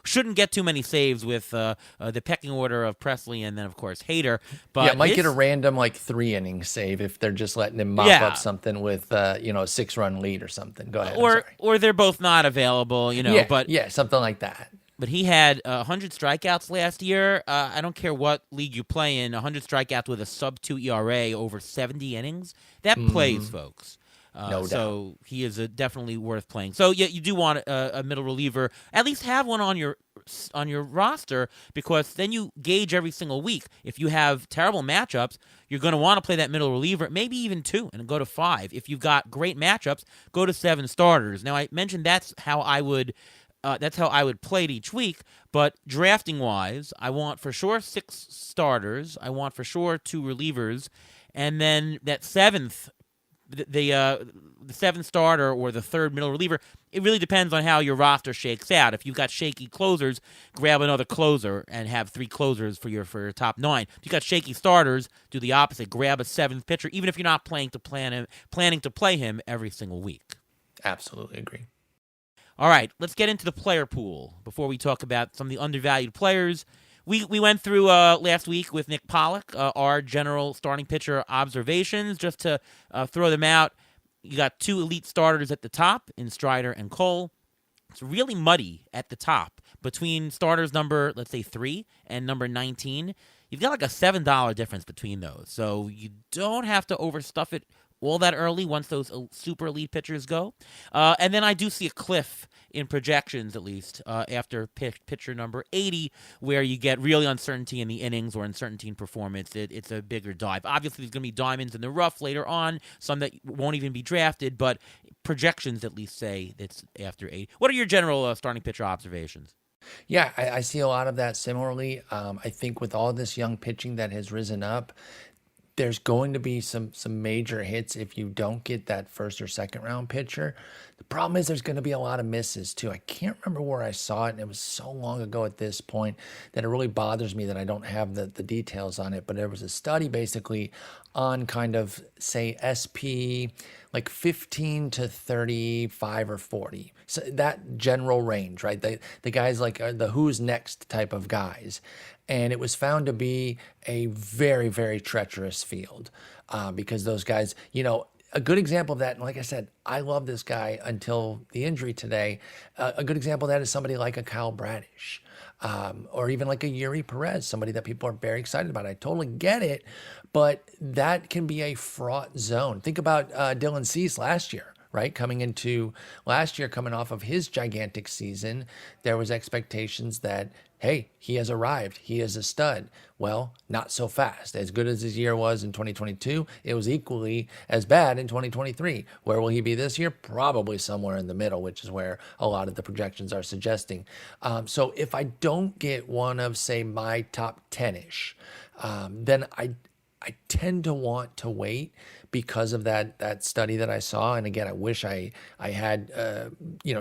shouldn't get too many saves with the pecking order of Presley and then, of course, Hader. But might get a random 3-inning save if they're just letting him mop up something with a 6-run lead or something. Go ahead. Or they're both not available, but something like that. But he had 100 strikeouts last year. I don't care what league you play in, 100 strikeouts with a sub-2 ERA over 70 innings. That plays, folks. No doubt. So he is definitely worth playing. So yeah, you do want a middle reliever. At least have one on your roster, because then you gauge every single week. If you have terrible matchups, you're going to want to play that middle reliever, maybe even 2, and go to 5. If you've got great matchups, go to 7 starters. Now I mentioned that's how I would play it each week, but drafting-wise, I want for sure 6 starters. I want for sure 2 relievers, and then that 7th, the 7th starter or the 3rd middle reliever, it really depends on how your roster shakes out. If you've got shaky closers, grab another closer and have 3 closers for your top 9. If you've got shaky starters, do the opposite. Grab a 7th pitcher, even if you're not planning to play him every single week. Absolutely agree. All right, let's get into the player pool before we talk about some of the undervalued players. We went through last week with Nick Pollock our general starting pitcher observations. Just to throw them out, you got 2 elite starters at the top in Strider and Cole. It's really muddy at the top between starters number, let's say, 3 and number 19. You've got like a $7 difference between those, so you don't have to overstuff it all that early once those super elite pitchers go. And then I do see a cliff in projections, at least, after pitcher number 80, where you get really uncertainty in the innings or uncertainty in performance. It's a bigger dive. Obviously, there's going to be diamonds in the rough later on, some that won't even be drafted, but projections at least say it's after 80. What are your general starting pitcher observations? Yeah, I see a lot of that similarly. I think with all this young pitching that has risen up, there's going to be some major hits if you don't get that 1st or 2nd round pitcher. The problem is there's going to be a lot of misses too. I can't remember where I saw it, and it was so long ago at this point that it really bothers me that I don't have the details on it. But there was a study basically on kind of, say, SP, like 15 to 35 or 40. So that general range, right? The guys like the who's next type of guys. And it was found to be a very, very treacherous field because those guys, a good example of that, and like I said, I love this guy until the injury today. A good example of that is somebody like a Kyle Bradish or even like a Yuri Perez, somebody that people are very excited about. I totally get it, but that can be a fraught zone. Think about Dylan Cease last year. Right? Coming into last year, coming off of his gigantic season, there was expectations that, hey, he has arrived. He is a stud. Well, not so fast. As good as his year was in 2022, it was equally as bad in 2023. Where will he be this year? Probably somewhere in the middle, which is where a lot of the projections are suggesting. So if I don't get one of, say, my top 10-ish, then I tend to want to wait because of that study that I saw. And again, I wish I had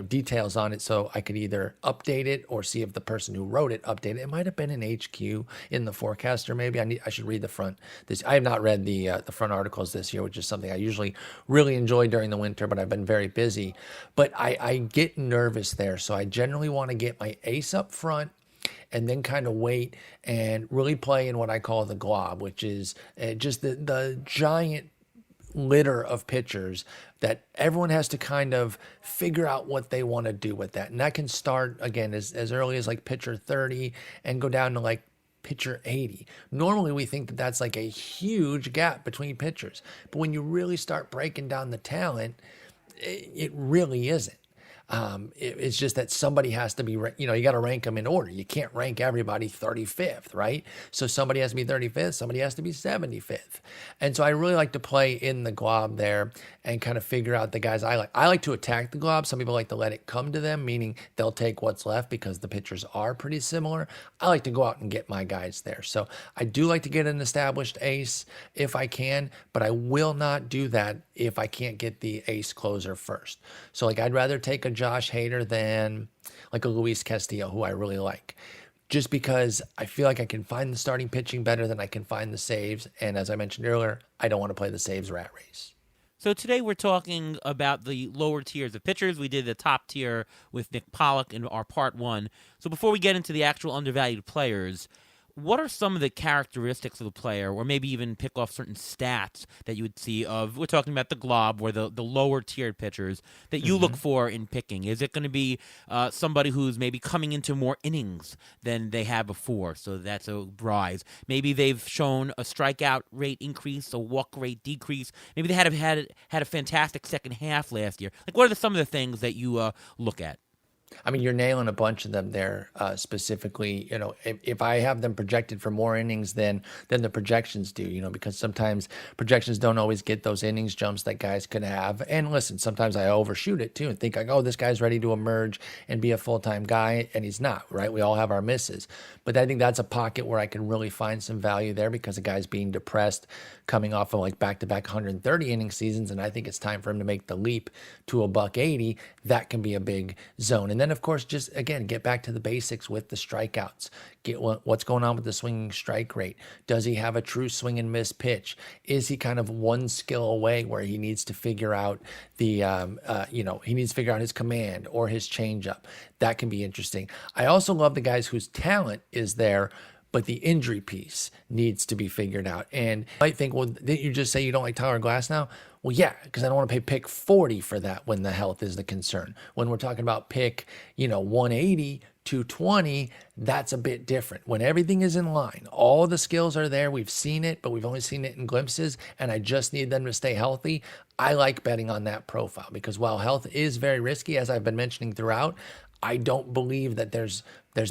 details on it so I could either update it or see if the person who wrote it updated it. It might have been an HQ in the forecaster. Maybe I should read the front. I have not read the front articles this year, which is something I usually really enjoy during the winter, but I've been very busy. But I get nervous there, so I generally want to get my ace up front and then kind of wait and really play in what I call the glob, which is just the giant litter of pitchers that everyone has to kind of figure out what they want to do with that. And that can start, again, as early as like pitcher 30 and go down to like pitcher 80. Normally we think that that's like a huge gap between pitchers. But when you really start breaking down the talent, it really isn't. It's just that somebody has to be, you got to rank them in order. You can't rank everybody 35th, right? So somebody has to be 35th, somebody has to be 75th. And so I really like to play in the glob there and kind of figure out the guys I like. I like to attack the glob. Some people like to let it come to them, meaning they'll take what's left because the pitchers are pretty similar. I like to go out and get my guys there. So I do like to get an established ace if I can, but I will not do that if I can't get the ace closer first. So like I'd rather take a Josh Hader than like a Luis Castillo, who I really like, just because I feel like I can find the starting pitching better than I can find the saves. And as I mentioned earlier, I don't want to play the saves rat race. So today we're talking about the lower tiers of pitchers. We did the top tier with Nick Pollock in our part 1. So before we get into the actual undervalued players, what are some of the characteristics of the player, or maybe even pick off certain stats that you would see of, we're talking about the glob or the lower tiered pitchers that you look for in picking? Is it going to be somebody who's maybe coming into more innings than they had before, so that's a rise? Maybe they've shown a strikeout rate increase, a walk rate decrease. Maybe they had a fantastic second half last year. Like, what are some of the things that you look at? I mean, you're nailing a bunch of them there. Specifically, if I have them projected for more innings than the projections do, because sometimes projections don't always get those innings jumps that guys could have. And listen, sometimes I overshoot it too and think like, oh, this guy's ready to emerge and be a full-time guy, and he's not, right? We all have our misses. But I think that's a pocket where I can really find some value there because the guy's being depressed coming off of like back-to-back 130 inning seasons, and I think it's time for him to make the leap to a $180. That can be a big zone. And then, of course, just, again, get back to the basics with the strikeouts. Get what's going on with the swinging strike rate. Does he have a true swing and miss pitch? Is he kind of one skill away where he needs to figure out he needs to figure out his command or his changeup? That can be interesting. I also love the guys whose talent is there, but the injury piece needs to be figured out. And I think, well, didn't you just say you don't like Tyler Glass now? Well, yeah, because I don't want to pay pick 40 for that when the health is the concern. When we're talking about pick, 180, 220, that's a bit different. When everything is in line, all the skills are there. We've seen it, but we've only seen it in glimpses, and I just need them to stay healthy. I like betting on that profile because while health is very risky, as I've been mentioning throughout, I don't believe that there's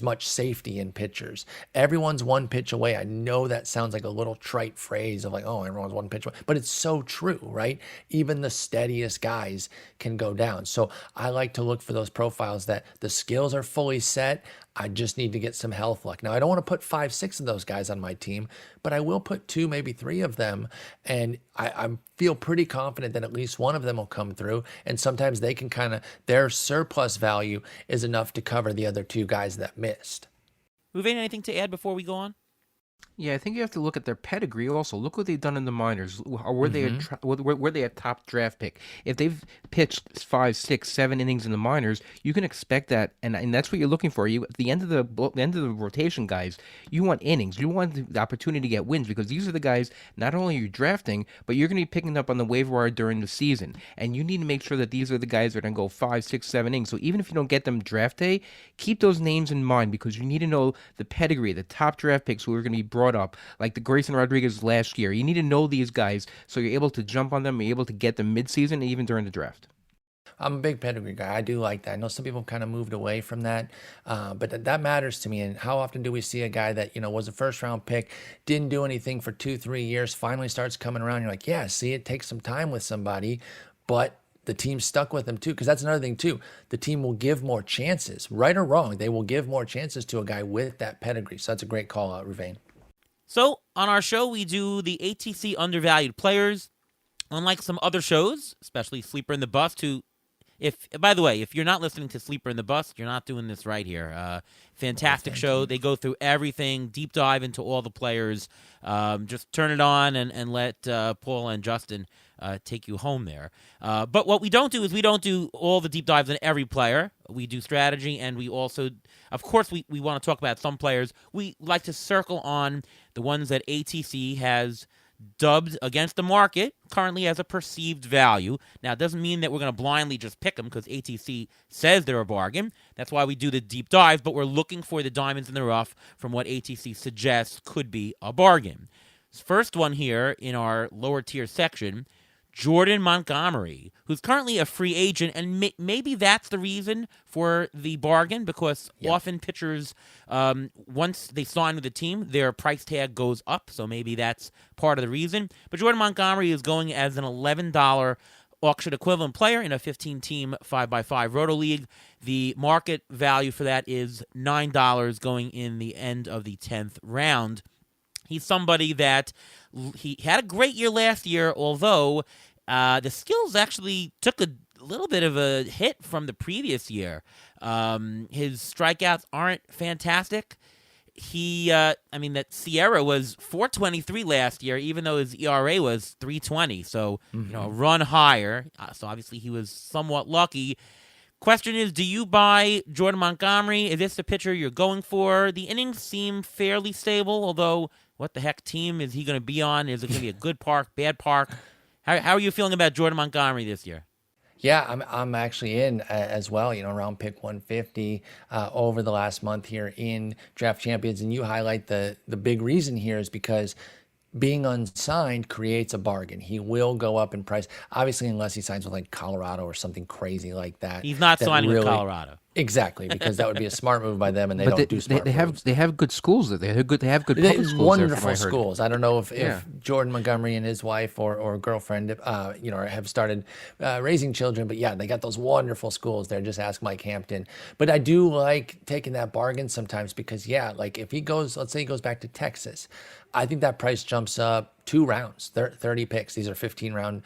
much safety in pitchers. Everyone's one pitch away. I know that sounds like a little trite phrase of like, oh, everyone's one pitch away, but it's so true, right? Even the steadiest guys can go down. So I like to look for those profiles that the skills are fully set. I just need to get some health luck. Now, I don't want to put 5, 6 of those guys on my team, but I will put 2, maybe 3 of them. And I feel pretty confident that at least one of them will come through. And sometimes they can their surplus value is enough to cover the other 2 guys that missed. Ruvain, anything to add before we go on? Yeah, I think you have to look at their pedigree also. Look what they've done in the minors. Were they a top draft pick? If they've pitched 5, 6, 7 innings in the minors, you can expect that, and that's what you're looking for. You at the end of the rotation, guys, you want innings. You want the opportunity to get wins because these are the guys not only you're drafting, but you're going to be picking up on the waiver wire during the season, and you need to make sure that these are the guys that are going to go 5, 6, 7 innings. So even if you don't get them draft day, keep those names in mind because you need to know the pedigree, the top draft picks who are going to be brought up, like the Grayson Rodriguez last year. You need to know these guys so you're able to jump on them, you're able to get them midseason and even during the draft. I'm a big pedigree guy. I do like that. I know some people have kind of moved away from that, but that matters to me. And how often do we see a guy that, was a first-round pick, didn't do anything for 2-3 years, finally starts coming around, you're like, yeah, see, it takes some time with somebody, but the team stuck with him too, because that's another thing too. The team will give more chances, right or wrong. They will give more chances to a guy with that pedigree. So that's a great call out, Ruvain. So on our show, we do the ATC undervalued players. Unlike some other shows, especially Sleeper in the Bust, by the way, if you're not listening to Sleeper in the Bust, you're not doing this right here. Fantastic show. They go through everything, deep dive into all the players. Just turn it on and let Paul and Justin take you home there. But what we don't do is we don't do all the deep dives on every player. we do strategy, and we also, of course, we want to talk about some players. We like to circle on the ones that ATC has dubbed against the market currently as a perceived value. Now, it doesn't mean that we're going to blindly just pick them because ATC says they're a bargain. That's why we do the deep dives, but we're looking for the diamonds in the rough from what ATC suggests could be a bargain. First one here in our lower tier section, Jordan Montgomery, who's currently a free agent, and maybe that's the reason for the bargain, because often pitchers, once they sign with the team, their price tag goes up, so maybe that's part of the reason. But Jordan Montgomery is going as an $11 auction equivalent player in a 15-team 5x5 Roto League. The market value for that is $9 going in the end of the 10th round. He's somebody that he had a great year last year, although the skills actually took a little bit of a hit from the previous year. His strikeouts aren't fantastic. That Sierra was 4.23 last year, even though his ERA was 3.20, so a run higher. So obviously he was somewhat lucky. Question is, do you buy Jordan Montgomery? Is this the pitcher you're going for? The innings seem fairly stable, although what the heck team is he going to be on? Is it going to be a good park, bad park? How are you feeling about Jordan Montgomery this year? Yeah, I'm actually in as well, around pick 150 over the last month here in Draft Champions. And you highlight the big reason here is because being unsigned creates a bargain. He will go up in price, obviously, unless he signs with like Colorado or something crazy like that. He's not signing with Colorado. Exactly, because that would be a smart move by them, and they don't do smart moves. They have good schools. They have good public schools. Wonderful schools. I don't know if Jordan Montgomery and his wife or girlfriend, have started raising children, but yeah, they got those wonderful schools there. Just ask Mike Hampton. But I do like taking that bargain sometimes because like if he goes, let's say he goes back to Texas, I think that price jumps up 2 rounds, 30 picks. These are 15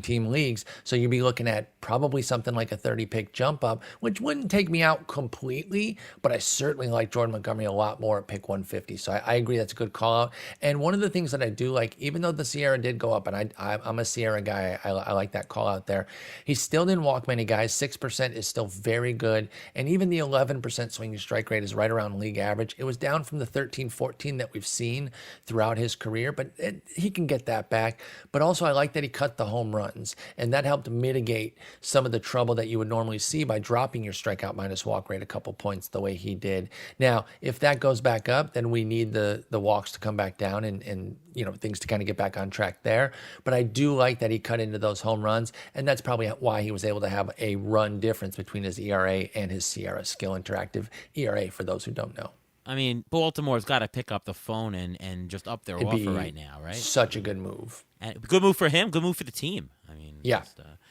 team leagues. So you'd be looking at probably something like a 30 pick jump up, which wouldn't take me out completely, but I certainly like Jordan Montgomery a lot more at pick 150. So I agree that's a good call out. And one of the things that I do like, even though the Sierra did go up, and I'm a Sierra guy, I like that call out there. He still didn't walk many guys. 6% is still very good. And even the 11% swinging strike rate is right around league average. It was down from the 13-14 that we've seen throughout his career, but he can get that back. But also I like that he cut the home runs, and that helped mitigate some of the trouble that you would normally see by dropping your strikeout minus walk rate a couple points the way he did. Now, if that goes back up, then we need the walks to come back down and things to kind of get back on track there. But I do like that he cut into those home runs, and that's probably why he was able to have a run difference between his ERA and his Sierra Skill Interactive ERA, for those who don't know. I mean, Baltimore's got to pick up the phone and just up their offer right now, right? Such a good move. And good move for him, good move for the team. I mean, yeah,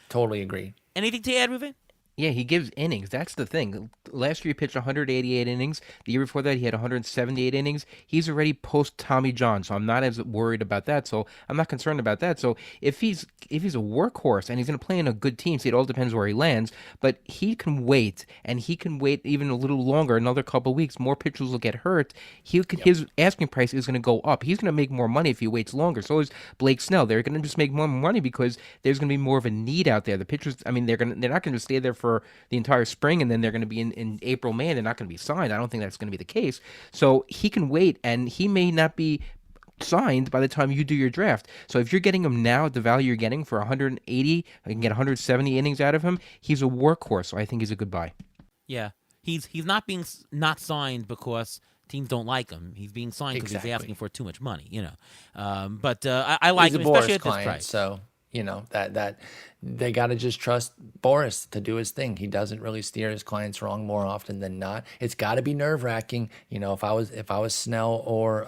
totally agree. Anything to add, Ruben? Yeah, he gives innings. That's the thing. Last year he pitched 188 innings. The year before that he had 178 innings. He's already post Tommy John, so I'm not as worried about that. So I'm not concerned about that. So if he's a workhorse and he's going to play in a good team, see, it all depends where he lands. But he can wait, and he can wait even a little longer, another couple of weeks. More pitchers will get hurt. His asking price is going to go up. He's going to make more money if he waits longer. So is Blake Snell. They're going to just make more money because there's going to be more of a need out there. The pitchers, I mean, they're not going to stay there for the entire spring, and then they're going to be in April, May, and they're not going to be signed. I don't think that's going to be the case. So he can wait, and he may not be signed by the time you do your draft. So if you're getting him now at the value you're getting for 180, I can get 170 innings out of him. He's a workhorse, so I think he's a good buy. Yeah, he's not being not signed because teams don't like him. He's being signed because he's asking for too much money, But I like him, especially at this price. So that they got to just trust Boris to do his thing. He doesn't really steer his clients wrong more often than not. It's got to be nerve-wracking. If I was Snell or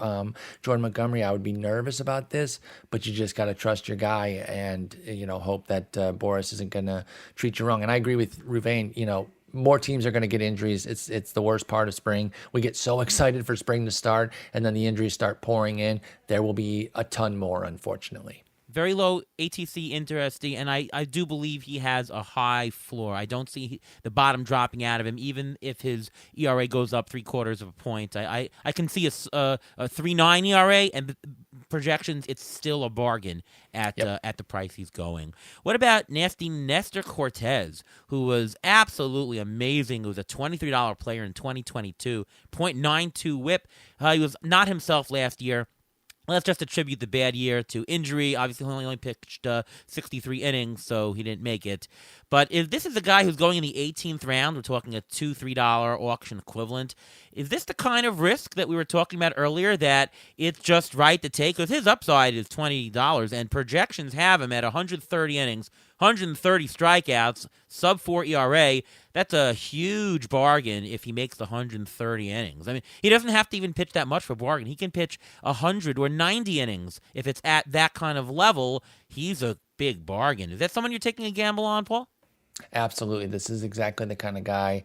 Jordan Montgomery, I would be nervous about this, but you just got to trust your guy and hope that Boris isn't going to treat you wrong. And I agree with Ruvain, more teams are going to get injuries. It's the worst part of spring. We get so excited for spring to start, and then the injuries start pouring in. There will be a ton more, unfortunately. Very low ATC interesting, and I do believe he has a high floor. I don't see the bottom dropping out of him, even if his ERA goes up 0.75 of a point. I can see a 3.9 ERA, and projections, it's still a bargain at the price he's going. What about nasty Nestor Cortez, who was absolutely amazing? He was a $23 player in 2022, .92 whip. He was not himself last year. Let's just attribute the bad year to injury. Obviously, he only pitched 63 innings, so he didn't make it. But if this is a guy who's going in the 18th round, we're talking a $2-3 auction equivalent. Is this the kind of risk that we were talking about earlier, that it's just right to take? Because his upside is $20, and projections have him at 130 innings, 130 strikeouts, sub-4 ERA. That's a huge bargain if he makes the 130 innings. I mean, he doesn't have to even pitch that much for a bargain. He can pitch 100 or 90 innings. If it's at that kind of level, he's a big bargain. Is that someone you're taking a gamble on, Paul? Absolutely. This is exactly the kind of guy,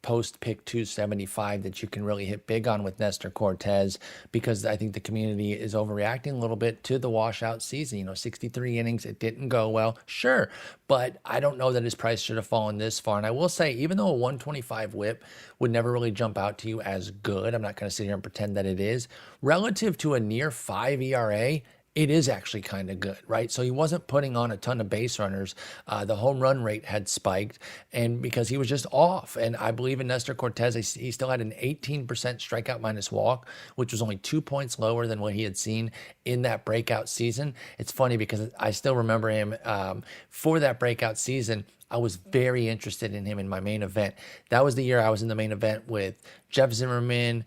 post pick 275 that you can really hit big on with Nestor Cortez, because I think the community is overreacting a little bit to the washout season. 63 innings, it didn't go well. Sure. But I don't know that his price should have fallen this far. And I will say, even though a 125 whip would never really jump out to you as good, I'm not going to sit here and pretend that it is, relative to a near 5 ERA, it is actually kind of good, right? So he wasn't putting on a ton of base runners. The home run rate had spiked, and because he was just off. And I believe in Nestor Cortez, he still had an 18% strikeout minus walk, which was only 2 points lower than what he had seen in that breakout season. It's funny because I still remember him for that breakout season. I was very interested in him in my main event. That was the year I was in the main event with Jeff Zimmerman,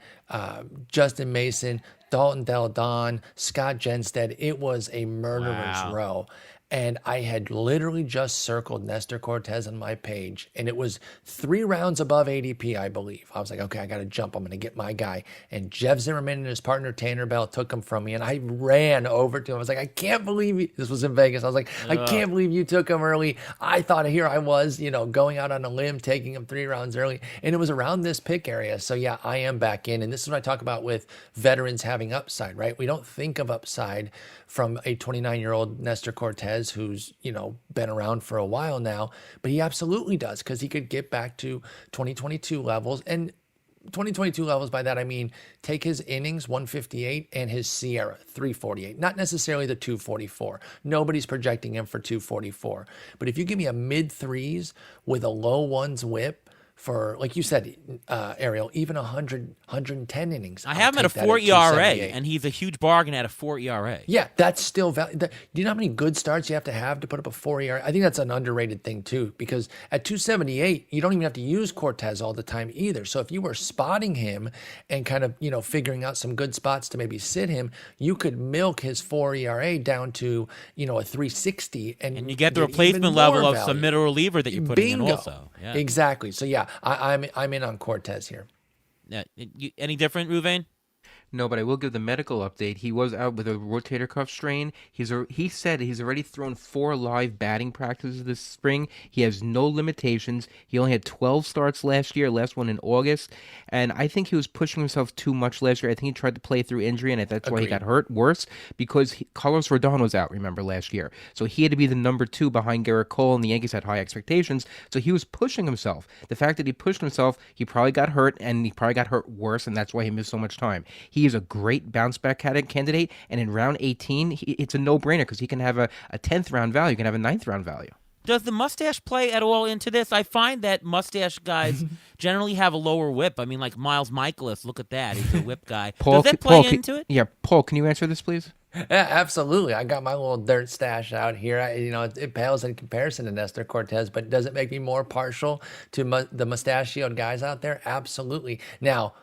Justin Mason, Dalton Del Don, Scott Genstead. It was a murderer's row. And I had literally just circled Nestor Cortez on my page, and it was 3 rounds above ADP, I believe. I was like, okay, I got to jump. I'm going to get my guy. And Jeff Zimmerman and his partner Tanner Bell took him from me, and I ran over to him. I was like, I can't believe you. This was in Vegas. I was like, I can't believe you took him early. I thought here I was, going out on a limb, taking him 3 rounds early, and it was around this pick area. So yeah, I am back in, and this is what I talk about with veterans having upside, right? We don't think of upside from a 29-year-old Nestor Cortez who's, been around for a while now, but he absolutely does, because he could get back to 2022 levels. And 2022 levels, by that I mean take his innings 158 and his Sierra 348, not necessarily the 244. Nobody's projecting him for 244. But if you give me a mid threes with a low ones whip, for, like you said, Ariel, even 100, 110 innings. I have him at a 4 ERA, and he's a huge bargain at a 4 ERA. Yeah, that's still value. Do you know how many good starts you have to put up a 4 ERA? I think that's an underrated thing, too, because at 278, you don't even have to use Cortez all the time either. So if you were spotting him and kind of, figuring out some good spots to maybe sit him, you could milk his 4 ERA down to, a 360. And you get the replacement level of some middle reliever that you're putting in also. Yeah. Exactly. So, yeah. I'm in on Cortez here. Any different, Ruvain? No, but I will give the medical update. He was out with a rotator cuff strain. He said he's already thrown 4 live batting practices this spring. He has no limitations. He only had 12 starts last year, last one in August. And I think he was pushing himself too much last year. I think he tried to play through injury, and that's why he got hurt worse, because Carlos Rodon was out, remember, last year. So he had to be the number 2 behind Garrett Cole, and the Yankees had high expectations. So he was pushing himself. The fact that he pushed himself, he probably got hurt, and he probably got hurt worse, and that's why he missed so much time. He is a great bounce back candidate, and in round 18, it's a no-brainer because he can have a 10th round value, he can have a 9th round value. Does the mustache play at all into this? I find that mustache guys generally have a lower whip. I mean, like Miles Michaelis, look at that. He's a whip guy. Paul, Does that play into it? Yeah, Paul, can you answer this, please? Yeah, absolutely. I got my little dirt stash out here. It pales in comparison to Nestor Cortez, but does it make me more partial to the mustachioed guys out there? Absolutely. Now,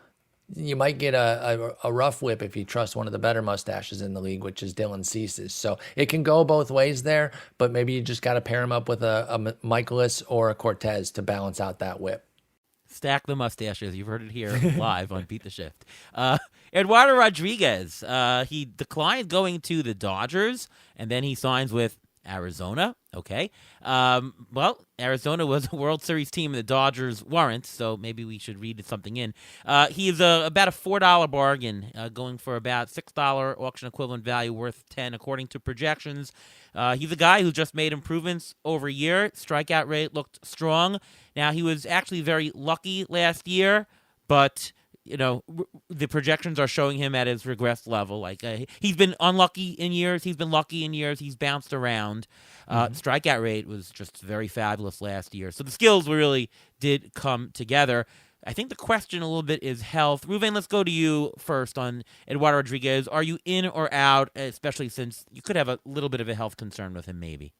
you might get a rough whip if you trust one of the better mustaches in the league, which is Dylan Cease's. So it can go both ways there, but maybe you just got to pair him up with a Michaelis or a Cortez to balance out that whip. Stack the mustaches. You've heard it here live on Beat the Shift. Eduardo Rodriguez, he declined going to the Dodgers, and then he signs with Arizona. Okay. Well, Arizona was a World Series team and the Dodgers weren't, so maybe we should read something in. He is about a $4 bargain, going for about $6 auction equivalent value, worth $10 according to projections. He's a guy who just made improvements over a year. Strikeout rate looked strong. Now, he was actually very lucky last year, but the projections are showing him at his regressed level. Like he's been unlucky in years, he's been lucky in years, he's bounced around. Strikeout rate was just very fabulous last year. So the skills really did come together. I think the question a little bit is health. Ruven, let's go to you first on Eduardo Rodriguez. Are you in or out, especially since you could have a little bit of a health concern with him maybe?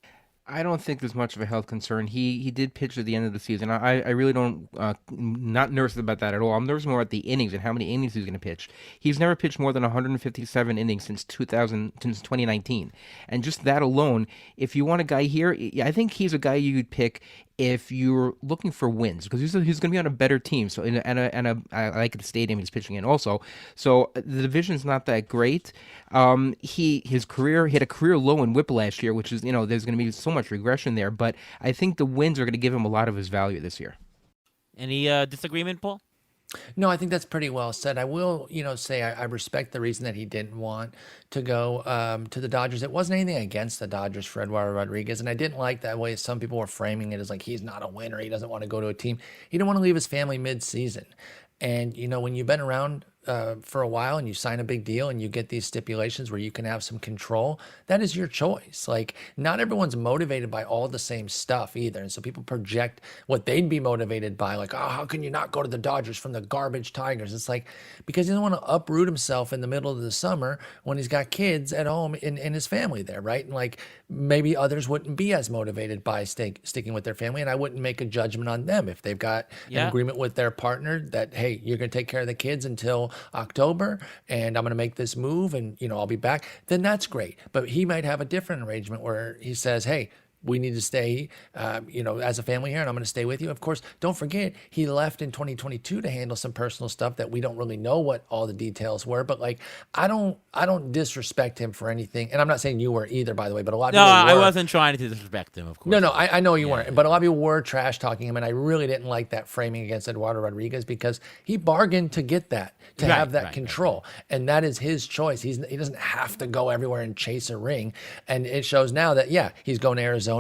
I don't think there's much of a health concern. He did pitch at the end of the season. I really don't, not nervous about that at all. I'm nervous more at the innings and how many innings he's going to pitch. He's never pitched more than 157 innings since 2019. And just that alone, if you want a guy here, I think he's a guy you'd pick if you're looking for wins, because he's going to be on a better team. So I like the stadium he's pitching in also. So the division's not that great. He had a career low in WHIP last year, which is, there's going to be so much regression there. But I think the wins are going to give him a lot of his value this year. Any disagreement, Paul? No, I think that's pretty well said. I will, say I respect the reason that he didn't want to go to the Dodgers. It wasn't anything against the Dodgers for Eduardo Rodriguez, and I didn't like that way some people were framing it as like he's not a winner. He doesn't want to go to a team. He didn't want to leave his family mid-season. And, when you've been around for a while and you sign a big deal and you get these stipulations where you can have some control, that is your choice. Like, not everyone's motivated by all the same stuff either. And so people project what they'd be motivated by, like, oh, how can you not go to the Dodgers from the garbage Tigers? It's like, because he doesn't want to uproot himself in the middle of the summer when he's got kids at home and his family there, right? And like, maybe others wouldn't be as motivated by sticking with their family, and I wouldn't make a judgment on them if they've got an agreement with their partner that, hey, you're going to take care of the kids until October, and I'm going to make this move, and I'll be back. Then that's great. But he might have a different arrangement where he says, hey, we need to stay, as a family here, and I'm going to stay with you. Of course, don't forget, he left in 2022 to handle some personal stuff that we don't really know what all the details were. But like, I don't disrespect him for anything, and I'm not saying you were either, by the way. But a lot of people I were. wasn't trying to disrespect him, of course. No, I know you weren't, but a lot of people were trash talking him, and I really didn't like that framing against Eduardo Rodriguez because he bargained to get that, to have that control, and that is his choice. He doesn't have to go everywhere and chase a ring, and it shows now that he's going to Arizona.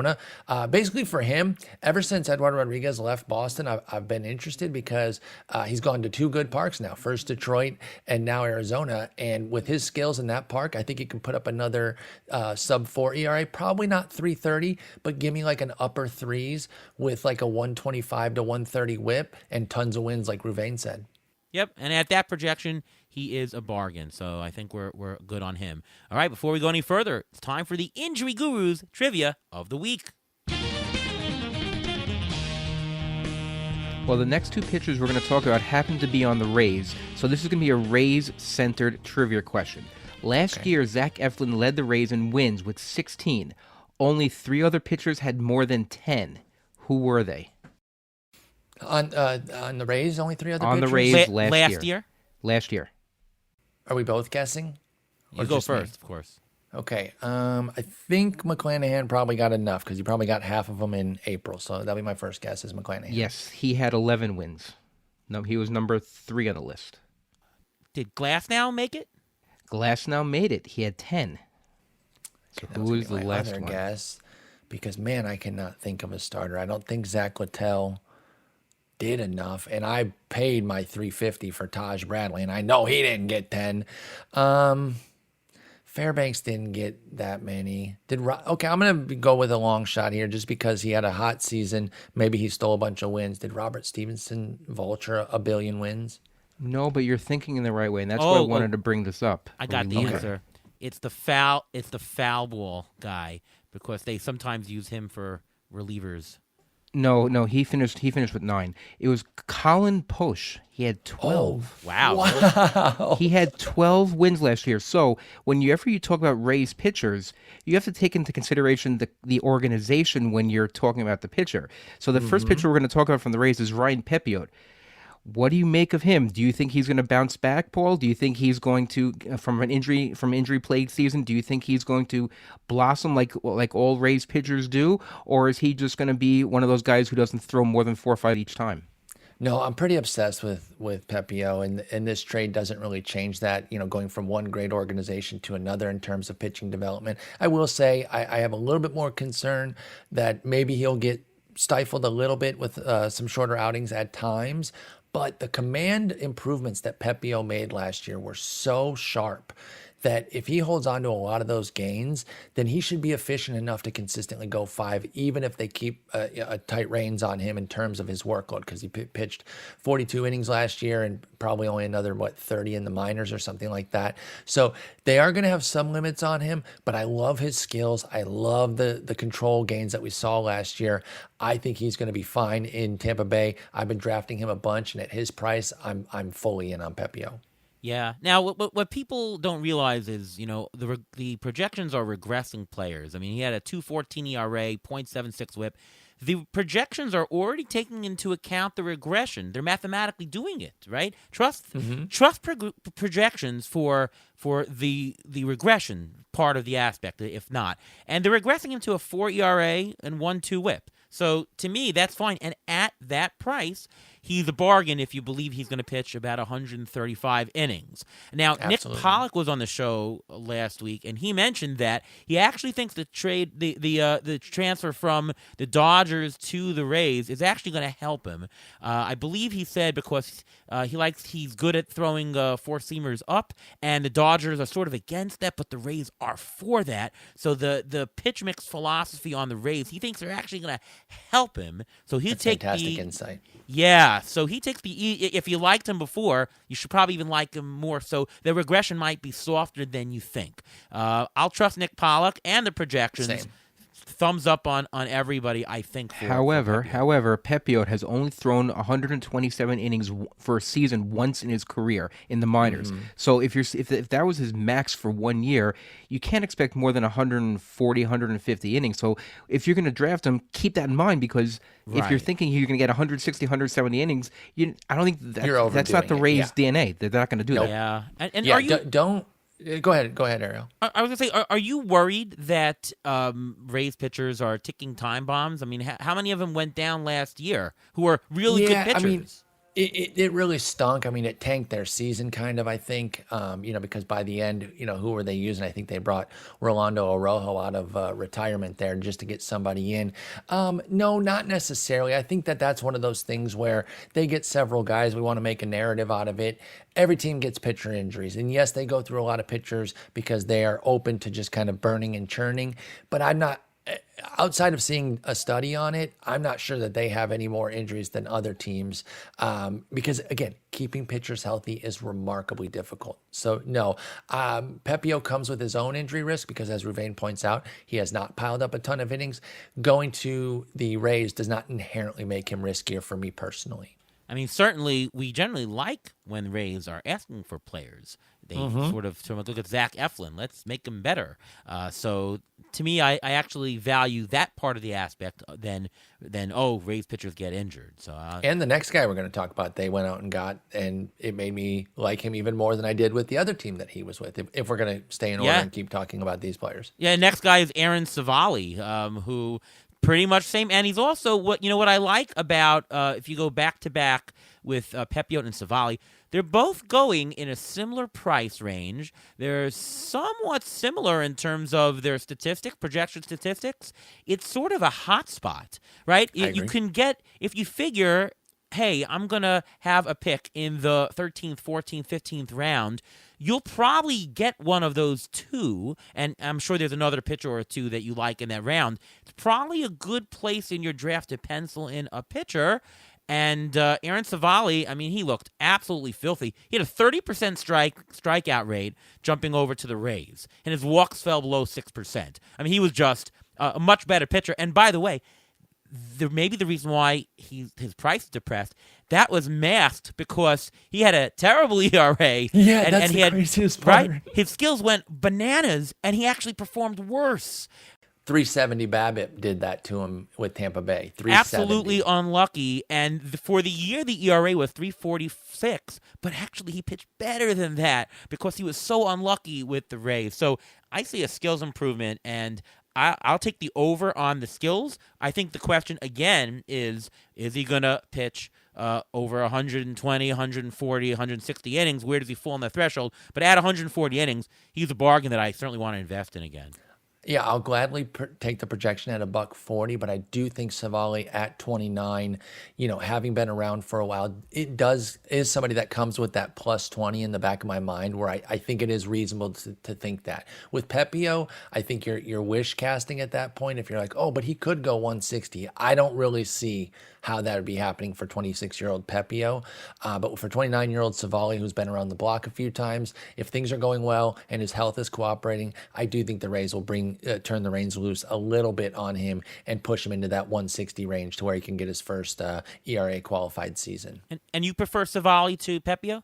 Basically for him, ever since Eduardo Rodriguez left Boston, I've been interested because he's gone to two good parks now, first Detroit and now Arizona. And with his skills in that park, I think he can put up another sub-4 ERA, probably not 3.30, but give me like an upper threes with like a 125 to 130 whip and tons of wins like Ruvain said. Yep, and at that projection, he is a bargain. So I think we're good on him. All right, before we go any further, it's time for the Injury Gurus Trivia of the Week. Well, the next two pitchers we're going to talk about happen to be on the Rays, so this is going to be a Rays-centered trivia question. Last year, Zach Eflin led the Rays in wins with 16. Only 3 other pitchers had more than 10. Who were they? On the Rays, only 3 other pitchers? On the Rays Last year? Are we both guessing? You go first, of course. Okay. I think McClanahan probably got enough because he probably got half of them in April. So that'll be my first guess is McClanahan. Yes, he had 11 wins. No, he was number 3 on the list. Did Glasnow make it? Glasnow made it. He had 10. So who was the last other one? Guess, because, man, I cannot think of a starter. I don't think Zach Littell did enough, and I paid my $350 for Taj Bradley, and I know he didn't get 10. Fairbanks didn't get that many. Okay, I'm going to go with a long shot here just because he had a hot season. Maybe he stole a bunch of wins. Did Robert Stevenson vulture a billion wins? No, but you're thinking in the right way, and that's why I wanted to bring this up. I got the answer. It's the foul ball guy because they sometimes use him for relievers. No, he finished with 9. It was Colin Posh. He had 12. Oh, wow. Wow. He had 12 wins last year. So whenever you talk about Rays pitchers, you have to take into consideration the organization when you're talking about the pitcher. So the first pitcher we're going to talk about from the Rays is Ryan Pepiot. What do you make of him? Do you think he's going to bounce back, Paul? Do you think he's going to, from injury-plagued season, do you think he's going to blossom like all Rays pitchers do? Or is he just going to be one of those guys who doesn't throw more than 4 or 5 each time? No, I'm pretty obsessed with Pepiot, and this trade doesn't really change that, going from one great organization to another in terms of pitching development. I will say I have a little bit more concern that maybe he'll get stifled a little bit with some shorter outings at times. But the command improvements that Pepio made last year were so sharp that if he holds on to a lot of those gains, then he should be efficient enough to consistently go 5, even if they keep a tight reins on him in terms of his workload, because he pitched 42 innings last year and probably only another, 30 in the minors or something like that. So they are going to have some limits on him, but I love his skills. I love the control gains that we saw last year. I think he's going to be fine in Tampa Bay. I've been drafting him a bunch, and at his price, I'm fully in on Pepio. Yeah. Now, what people don't realize is, the projections are regressing players. I mean, he had a 2.14 ERA, .76 WHIP. The projections are already taking into account the regression. They're mathematically doing it, right? Trust projections for the regression part of the aspect, if not. And they're regressing him to a 4 ERA and 1.2 WHIP. So to me, that's fine. And at that price, he's a bargain if you believe he's going to pitch about 135 innings. Now, Absolutely. Nick Pollock was on the show last week, and he mentioned that he actually thinks the transfer from the Dodgers to the Rays is actually going to help him. I believe he said because he's good at throwing four-seamers up, and the Dodgers are sort of against that, but the Rays are for that. So the pitch mix philosophy on the Rays, he thinks they're actually going to help him. So he'll take fantastic insight. Yeah, so he takes if you liked him before, you should probably even like him more. So the regression might be softer than you think. I'll trust Nick Pollock and the projections. Same. Thumbs up on everybody, I think. However, Pepio has only thrown 127 innings for a season once in his career in the minors. Mm-hmm. So if that was his max for 1 year, you can't expect more than 140, 150 innings. So if you're going to draft him, keep that in mind, because if you're thinking you're going to get 160, 170 innings, I don't think that's not the Rays' DNA. They're not going to do that. Yeah, and Yeah, are you? don't. Go ahead, Ariel. I was going to say, are you worried that Rays pitchers are ticking time bombs? I mean, how many of them went down last year who are really good pitchers? I mean, it really stunk. I mean, it tanked their season kind of, I think, because by the end, who were they using? I think they brought Rolando Araujo out of retirement there just to get somebody in. No, not necessarily. I think that's one of those things where they get several guys. We want to make a narrative out of it. Every team gets pitcher injuries. And yes, they go through a lot of pitchers because they are open to just kind of burning and churning. But I'm not, outside of seeing a study on it, I'm not sure that they have any more injuries than other teams. Because again, keeping pitchers healthy is remarkably difficult. So no, Pepio comes with his own injury risk because, as Ruvain points out, he has not piled up a ton of innings. Going to the Rays does not inherently make him riskier for me personally. I mean, certainly, we generally like when Rays are asking for players. They sort of look at Zach Eflin. Let's make him better. So, to me, I actually value that part of the aspect than Rays pitchers get injured. So, and the next guy we're going to talk about, they went out and got, and it made me like him even more than I did with the other team that he was with, if we're going to stay in order and keep talking about these players. Yeah, next guy is Aaron Savali, who pretty much same. And he's also, what I like about, if you go back-to-back with Pepio and Savali, they're both going in a similar price range. They're somewhat similar in terms of their projection statistics. It's sort of a hot spot, right? You can get, if you figure, hey, I'm going to have a pick in the 13th, 14th, 15th round, you'll probably get one of those two, and I'm sure there's another pitcher or two that you like in that round. It's probably a good place in your draft to pencil in a pitcher. And Aaron Savali, I mean, he looked absolutely filthy. He had a 30% strikeout rate jumping over to the Rays, and his walks fell below 6%. I mean, he was just a much better pitcher. And by the way, maybe the reason why his price is depressed, that was masked because he had a terrible ERA. Yeah, that's the craziest part. Right? His skills went bananas, and he actually performed worse. 370 BABIP did that to him with Tampa Bay. 370. Absolutely unlucky. And for the year, the ERA was 3.46, but actually he pitched better than that because he was so unlucky with the Rays. So I see a skills improvement, and I'll take the over on the skills. I think the question, again, is he going to pitch over 120, 140, 160 innings? Where does he fall on the threshold? But at 140 innings, he's a bargain that I certainly want to invest in again. Yeah, I'll gladly take the projection at a buck 40, but I do think Savali at 29, having been around for a while, is somebody that comes with that plus 20 in the back of my mind where I think it is reasonable to think that. With Pepio, I think you're wish casting at that point. If you're like, oh, but he could go 160. I don't really see how that would be happening for 26-year-old Pepio. But for 29-year-old Savali, who's been around the block a few times, if things are going well and his health is cooperating, I do think the Rays will turn the reins loose a little bit on him and push him into that 160 range to where he can get his first ERA qualified season. And you prefer Savali to Pepio?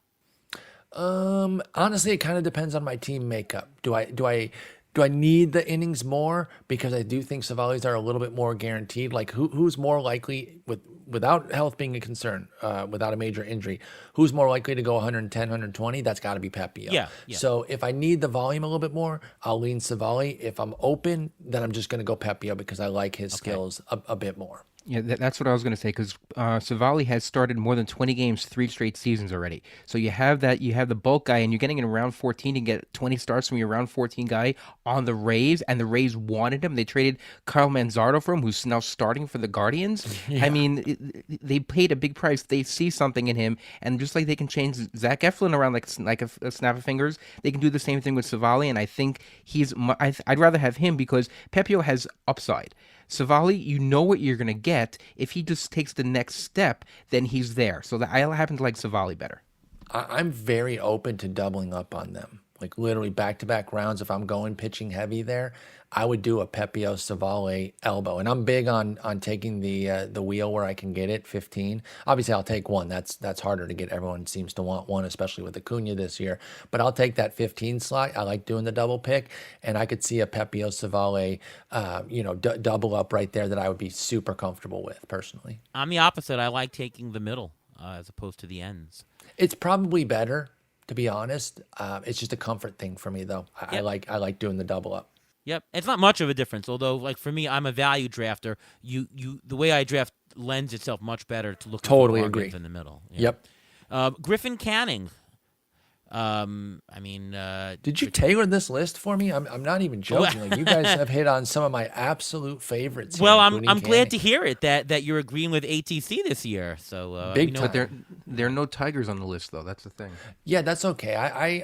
Honestly, it kind of depends on my team makeup. Do I need the innings more? Because I do think Savali's are a little bit more guaranteed. Like who's more likely without health being a concern, without a major injury, who's more likely to go 110, 120? That's got to be Pepio. Yeah. So if I need the volume a little bit more, I'll lean Savali. If I'm open, then I'm just going to go Pepio because I like his skills a bit more. Yeah, that's what I was going to say, because Savali has started more than 20 games 3 straight seasons already. So you have the bulk guy, and you're getting in round 14 to get 20 starts from your round 14 guy on the Rays, and the Rays wanted him. They traded Kyle Manzardo for him, who's now starting for the Guardians. Yeah. I mean, they paid a big price. They see something in him, and just like they can change Zach Eflin around like a snap of fingers, they can do the same thing with Savali, and I think I'd rather have him because Pepio has upside. Savali, you know what you're going to get. If he just takes the next step, then he's there. So I happen to like Savali better. I'm very open to doubling up on them. Like literally back-to-back rounds. If I'm going pitching heavy there, I would do a Pepio Savali elbow. And I'm big on taking the wheel where I can get it, 15. Obviously, I'll take one. That's harder to get. Everyone seems to want one, especially with Acuna this year. But I'll take that 15 slot. I like doing the double pick. And I could see a Pepio Savali, double up right there that I would be super comfortable with, personally. I'm the opposite. I like taking the middle as opposed to the ends. It's probably better, to be honest. It's just a comfort thing for me, though. I like doing the double up. Yep, it's not much of a difference. Although, like for me, I'm a value drafter. The way I draft lends itself much better to look totally for agree in the middle. Yeah. Yep. Griffin Canning. Did you tailor this list for me? I'm not even joking. Like, you guys have hit on some of my absolute favorites here, well, I'm glad to hear it that you're agreeing with ATC this year. So but there are no Tigers on the list though. That's the thing. Yeah, that's okay.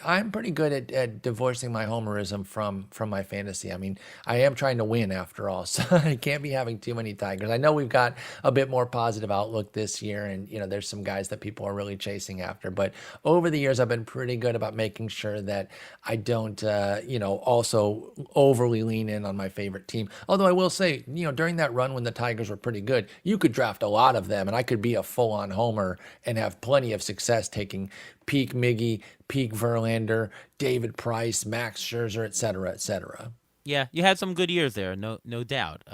I'm pretty good at divorcing my homerism from my fantasy. I mean, I am trying to win after all, so I can't be having too many Tigers. I know we've got a bit more positive outlook this year, and there's some guys that people are really chasing after. But over the years, I've been pretty good about making sure that I don't, also overly lean in on my favorite team. Although I will say, during that run when the Tigers were pretty good, you could draft a lot of them, and I could be a full-on homer and have plenty of success taking peak Miggy, peak Verlander, David Price, Max Scherzer, et cetera, et cetera. Yeah, you had some good years there, no doubt.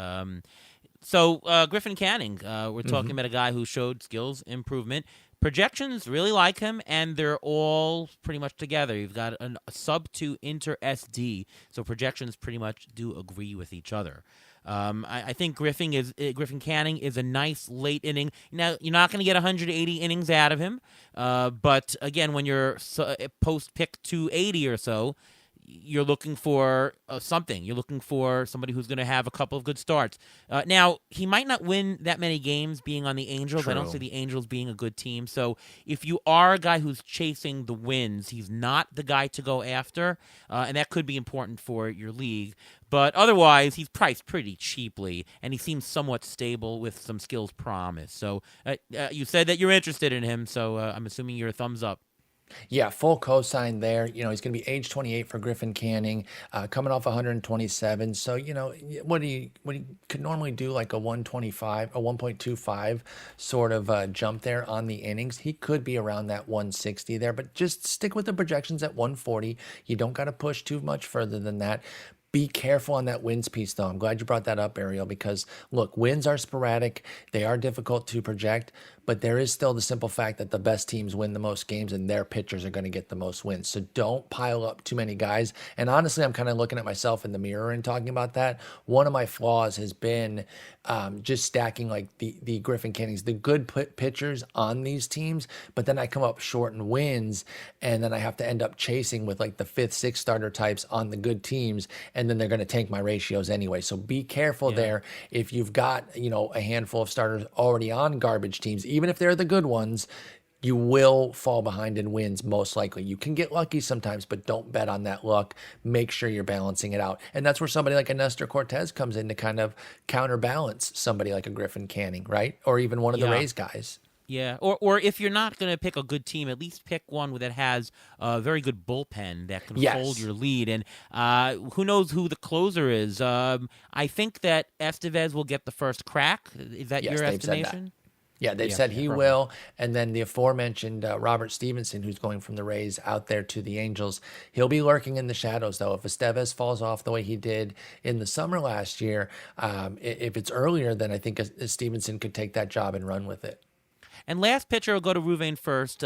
So Griffin Canning, we're talking about a guy who showed skills improvement. Projections really like him, and they're all pretty much together. You've got a sub-2 Inter SD, so projections pretty much do agree with each other. I think Griffin Canning is a nice late inning. Now, you're not going to get 180 innings out of him, but again, when you're post-pick 280 or so, you're looking for something. You're looking for somebody who's going to have a couple of good starts. Now, he might not win that many games being on the Angels. True. I don't see the Angels being a good team. So if you are a guy who's chasing the wins, he's not the guy to go after, and that could be important for your league. But otherwise, he's priced pretty cheaply, and he seems somewhat stable with some skills promise. So you said that you're interested in him, so I'm assuming you're a thumbs up. Yeah, full cosign there. He's going to be age 28 for Griffin Canning, coming off 127. So, what he could normally do like a 1.25 sort of jump there on the innings. He could be around that 160 there, but just stick with the projections at 140. You don't got to push too much further than that. Be careful on that wins piece, though. I'm glad you brought that up, Ariel, because, look, wins are sporadic. They are difficult to project, but there is still the simple fact that the best teams win the most games and their pitchers are going to get the most wins. So don't pile up too many guys. And honestly, I'm kind of looking at myself in the mirror and talking about that. One of my flaws has been just stacking like the Griffin Cannings, the good pitchers on these teams, but then I come up short in wins, and then I have to end up chasing with like the 5th, 6th starter types on the good teams. And and then they're going to tank my ratios anyway. So be careful there. If you've got, a handful of starters already on garbage teams, even if they're the good ones, you will fall behind in wins most likely. You can get lucky sometimes, but don't bet on that luck. Make sure you're balancing it out. And that's where somebody like a Nestor Cortez comes in to kind of counterbalance somebody like a Griffin Canning, right? Or even one of the Rays guys. Yeah, or if you're not going to pick a good team, at least pick one that has a very good bullpen that can hold your lead. And who knows who the closer is? I think that Estevez will get the first crack. Is that your estimation? Yeah, they've said he will. And then the aforementioned Robert Stevenson, who's going from the Rays out there to the Angels, he'll be lurking in the shadows, though. If Estevez falls off the way he did in the summer last year, if it's earlier, then I think Stevenson could take that job and run with it. And last pitcher, I'll go to Ruvain first.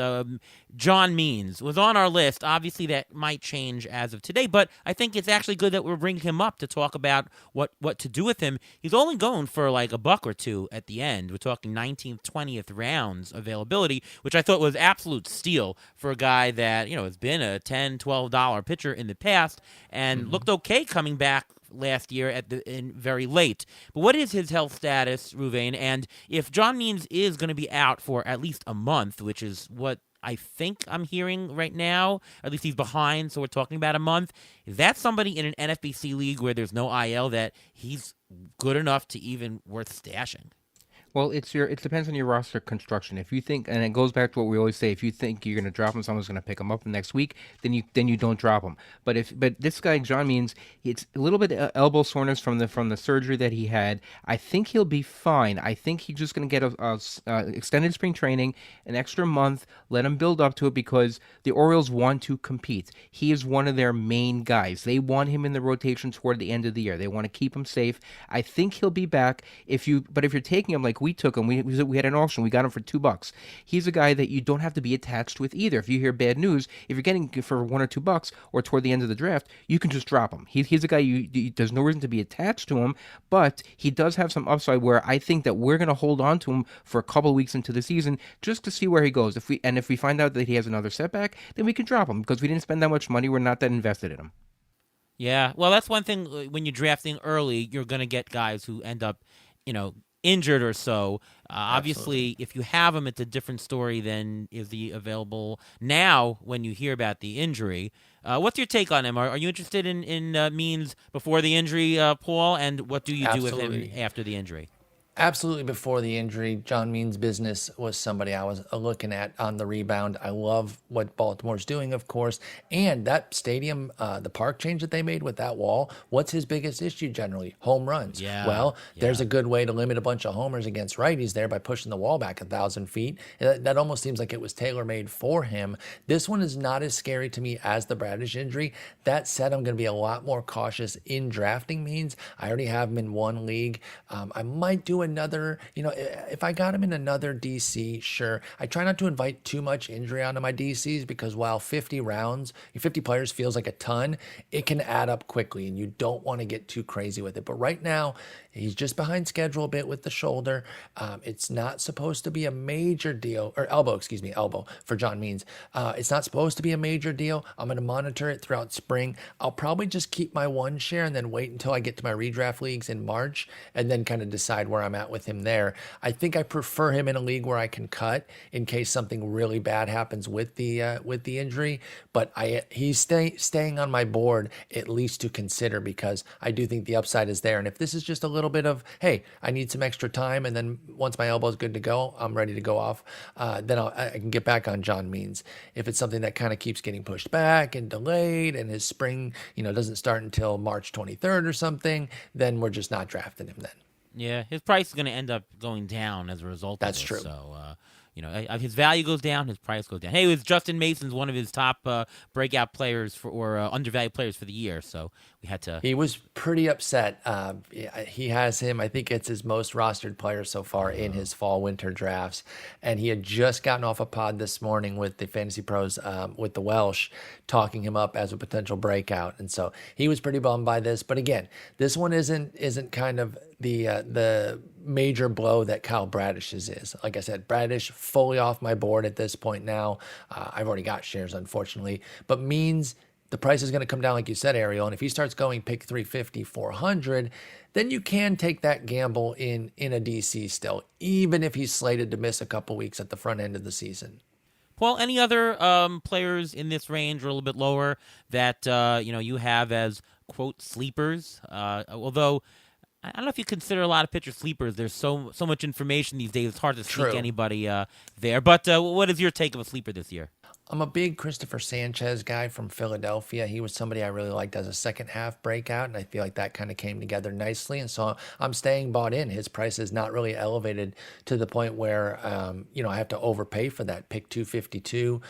John Means was on our list. Obviously, that might change as of today, but I think it's actually good that we're bringing him up to talk about what to do with him. He's only going for like a buck or two at the end. We're talking 19th, 20th rounds availability, which I thought was absolute steal for a guy that has been a $10, $12 pitcher in the past and looked okay coming back last year in very late. But what is his health status, Ruvain? And if John Means is going to be out for at least a month, which is what I think I'm hearing right now, at least he's behind, so we're talking about a month, is that somebody in an NFBC league where there's no IL that he's good enough to even worth stashing? Well, it depends on your roster construction. If you think, and it goes back to what we always say, if you think you're going to drop him, someone's going to pick him up next week, then you don't drop him. But this guy John Means, it's a little bit elbow soreness from the surgery that he had. I think he'll be fine. I think he's just going to get a extended spring training, an extra month, let him build up to it because the Orioles want to compete. He is one of their main guys. They want him in the rotation toward the end of the year. They want to keep him safe. I think he'll be back. But if you're taking him like we took him. We had an auction. We got him for $2. He's a guy that you don't have to be attached with either. If you hear bad news, if you're getting for $1 or $2 or toward the end of the draft, you can just drop him. He's a guy there's no reason to be attached to him, but he does have some upside where I think that we're going to hold on to him for a couple of weeks into the season just to see where he goes. If we find out that he has another setback, then we can drop him because we didn't spend that much money. We're not that invested in him. Yeah, well, that's one thing. When you're drafting early, you're going to get guys who end up, injured or so. Obviously, if you have him, it's a different story than is he available now when you hear about the injury. What's your take on him? Are you interested in Means before the injury, Paul? And what do you do with him after the injury? Absolutely. Before the injury, John Means' business was somebody I was looking at on the rebound. I love what Baltimore's doing, of course. And that stadium, the park change that they made with that wall, what's his biggest issue generally? Home runs. There's a good way to limit a bunch of homers against righties there by pushing the wall back 1,000 feet. That almost seems like it was tailor-made for him. This one is not as scary to me as the Bradish injury. That said, I'm going to be a lot more cautious in drafting Means. I already have him in one league. I might do another, if I got him in another DC, sure. I try not to invite too much injury onto my DCs because while 50 players feels like a ton, it can add up quickly and you don't want to get too crazy with it. But right now, he's just behind schedule a bit with the shoulder. It's not supposed to be a major deal, or elbow for John Means. It's not supposed to be a major deal. I'm going to monitor it throughout spring. I'll probably just keep my one share and then wait until I get to my redraft leagues in March and then kind of decide where I'm at with him there. I think I prefer him in a league where I can cut in case something really bad happens with the injury. But he's staying on my board at least to consider because I do think the upside is there. And if this is just a little bit of, hey, I need some extra time, and then once my elbow's good to go, I'm ready to go off, then I can get back on John Means. If it's something that kind of keeps getting pushed back and delayed, and his spring, doesn't start until March 23rd or something, then we're just not drafting him then. Yeah, his price is going to end up going down as a result of this. That's true. So, his value goes down, his price goes down. Hey, it was Justin Mason's one of his top breakout players or undervalued players for the year. So we had to. He was pretty upset. He has him. I think it's his most rostered player so far in his fall/winter drafts, and he had just gotten off a pod this morning with the Fantasy Pros with the Welsh, talking him up as a potential breakout, and so he was pretty bummed by this. But again, this one isn't kind of the major blow that Kyle Bradish's is. Like I said, Bradish fully off my board at this point now. I've already got shares, unfortunately, but Means the price is going to come down, like you said, Ariel. And if he starts going pick 350, 400, then you can take that gamble in a DC still, even if he's slated to miss a couple weeks at the front end of the season. Paul, any other players in this range or a little bit lower that you have as quote sleepers? Although I don't know if you consider a lot of pitcher sleepers. There's so much information these days; it's hard to sneak anybody there. But what is your take of a sleeper this year? I'm a big Christopher Sanchez guy from Philadelphia. He was somebody I really liked as a second half breakout, and I feel like that kind of came together nicely. And so I'm staying bought in. His price is not really elevated to the point where, I have to overpay for that. Pick 252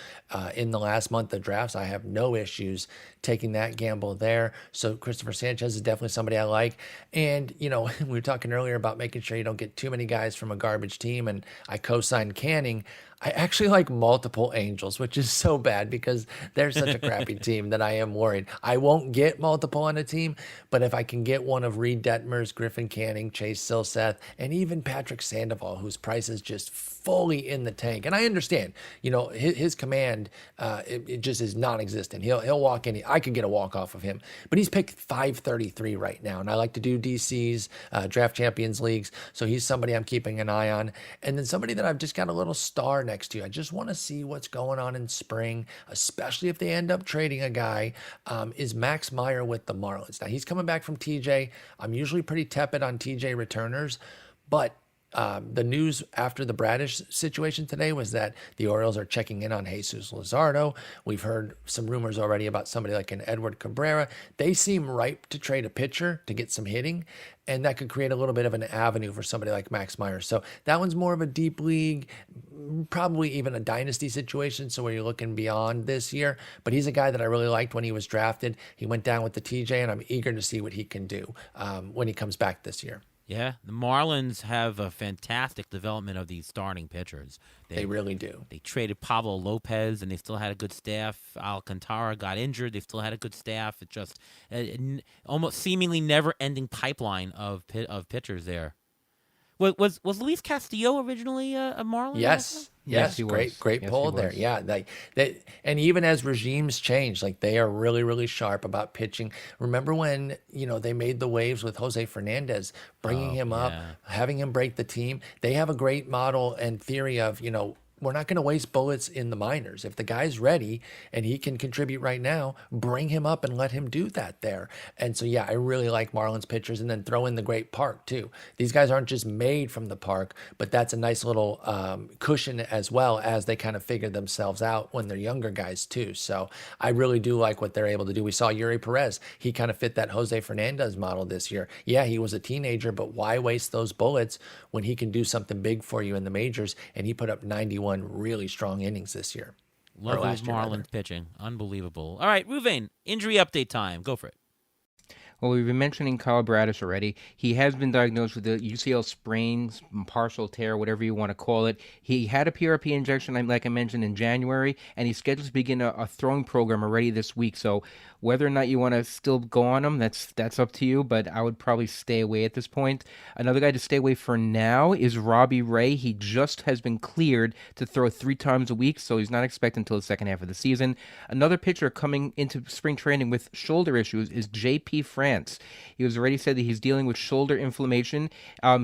in the last month of drafts. I have no issues taking that gamble there. So Christopher Sanchez is definitely somebody I like. And, we were talking earlier about making sure you don't get too many guys from a garbage team, and I co-signed Canning. I actually like multiple Angels, which is so bad because they're such a crappy team that I am worried. I won't get multiple on a team, but if I can get one of Reed Detmers, Griffin Canning, Chase Silseth, and even Patrick Sandoval, whose price is just fully in the tank. And I understand, his command, it just is non-existent. He'll walk in. I could get a walk off of him, but he's picked 533 right now. And I like to do DCs, draft champions leagues. So he's somebody I'm keeping an eye on. And then somebody that I've just got a little star next to. I just want to see what's going on in spring, especially if they end up trading a guy, is Max Meyer with the Marlins. Now he's coming back from TJ. I'm usually pretty tepid on TJ returners, but the news after the Bradish situation today was that the Orioles are checking in on Jesus Luzardo. We've heard some rumors already about somebody like an Edward Cabrera. They seem ripe to trade a pitcher to get some hitting, and that could create a little bit of an avenue for somebody like Max Meyer. So that one's more of a deep league, probably even a dynasty situation, so where you're looking beyond this year. But he's a guy that I really liked when he was drafted. He went down with the TJ, and I'm eager to see what he can do when he comes back this year. Yeah, the Marlins have a fantastic development of these starting pitchers. They really do. They traded Pablo Lopez, and they still had a good staff. Alcantara got injured. They still had a good staff. It's just almost seemingly never-ending pipeline of pitchers there. Was Luis Castillo originally a Marlin? Yes. Yes, great yes, pull there. Yeah, and even as regimes change, like they are really, really sharp about pitching. Remember when they made the waves with Jose Fernandez, bringing him up, having him break the team. They have a great model and theory of we're not going to waste bullets in the minors. If the guy's ready and he can contribute right now, bring him up and let him do that there. And so, I really like Marlins pitchers, and then throw in the great park too. These guys aren't just made from the park, but that's a nice little cushion as well as they kind of figure themselves out when they're younger guys too. So I really do like what they're able to do. We saw Yuri Perez. He kind of fit that Jose Fernandez model this year. Yeah, he was a teenager, but why waste those bullets when he can do something big for you in the majors? And he put up 91 really strong innings this year. Love those Marlins pitching. Unbelievable. All right, Ruvain, injury update time. Go for it. Well, we've been mentioning Kyle Bradish already. He has been diagnosed with the UCL sprain, partial tear, whatever you want to call it. He had a PRP injection, like I mentioned, in January, and he's scheduled to begin a throwing program already this week. So whether or not you want to still go on him, that's up to you, but I would probably stay away at this point. Another guy to stay away for now is Robbie Ray. He just has been cleared to throw 3 times a week, so he's not expected until the second half of the season. Another pitcher coming into spring training with shoulder issues is J.P. France. He was already said that he's dealing with shoulder inflammation.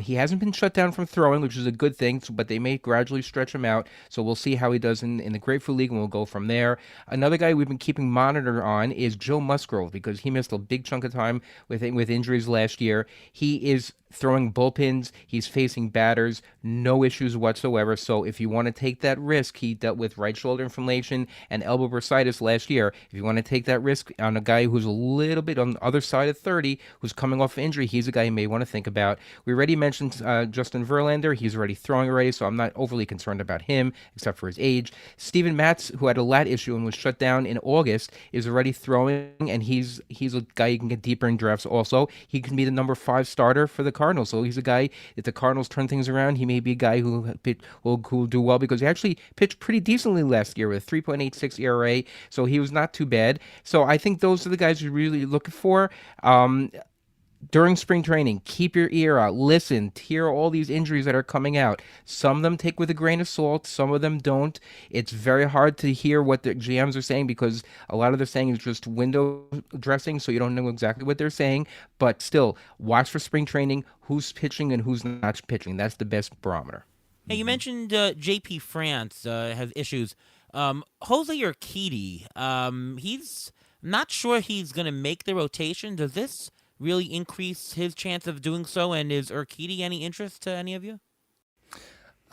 He hasn't been shut down from throwing, which is a good thing, but they may gradually stretch him out. So we'll see how he does in the Grapefruit League, and we'll go from there. Another guy we've been keeping monitor on is Joe Musgrove, because he missed a big chunk of time with injuries last year. He is throwing bullpens. He's facing batters. No issues whatsoever. So if you want to take that risk, he dealt with right shoulder inflammation and elbow bursitis last year. If you want to take that risk on a guy who's a little bit on the other side of 30, who's coming off injury, he's a guy you may want to think about. We already mentioned Justin Verlander. He's already throwing already, so I'm not overly concerned about him, except for his age. Steven Matz, who had a lat issue and was shut down in August, is already throwing, and he's a guy you can get deeper in drafts also. He can be the number 5 starter for the Cardinals. So he's a guy, if the Cardinals turn things around, he may be a guy who will do well, because he actually pitched pretty decently last year with a 3.86 ERA. So he was not too bad. So I think those are the guys you're really looking for. during spring training, keep your ear out, listen, hear all these injuries that are coming out. Some of them take with a grain of salt, some of them don't. It's very hard to hear what the GMs are saying because a lot of their saying is just window dressing, so you don't know exactly what they're saying. But still, watch for spring training, who's pitching and who's not pitching. That's the best barometer. Hey, you mentioned J.P. France has issues. Jose Urquidy, he's not sure he's going to make the rotation. Does this really increase his chance of doing so? And is Urquidy any interest to any of you?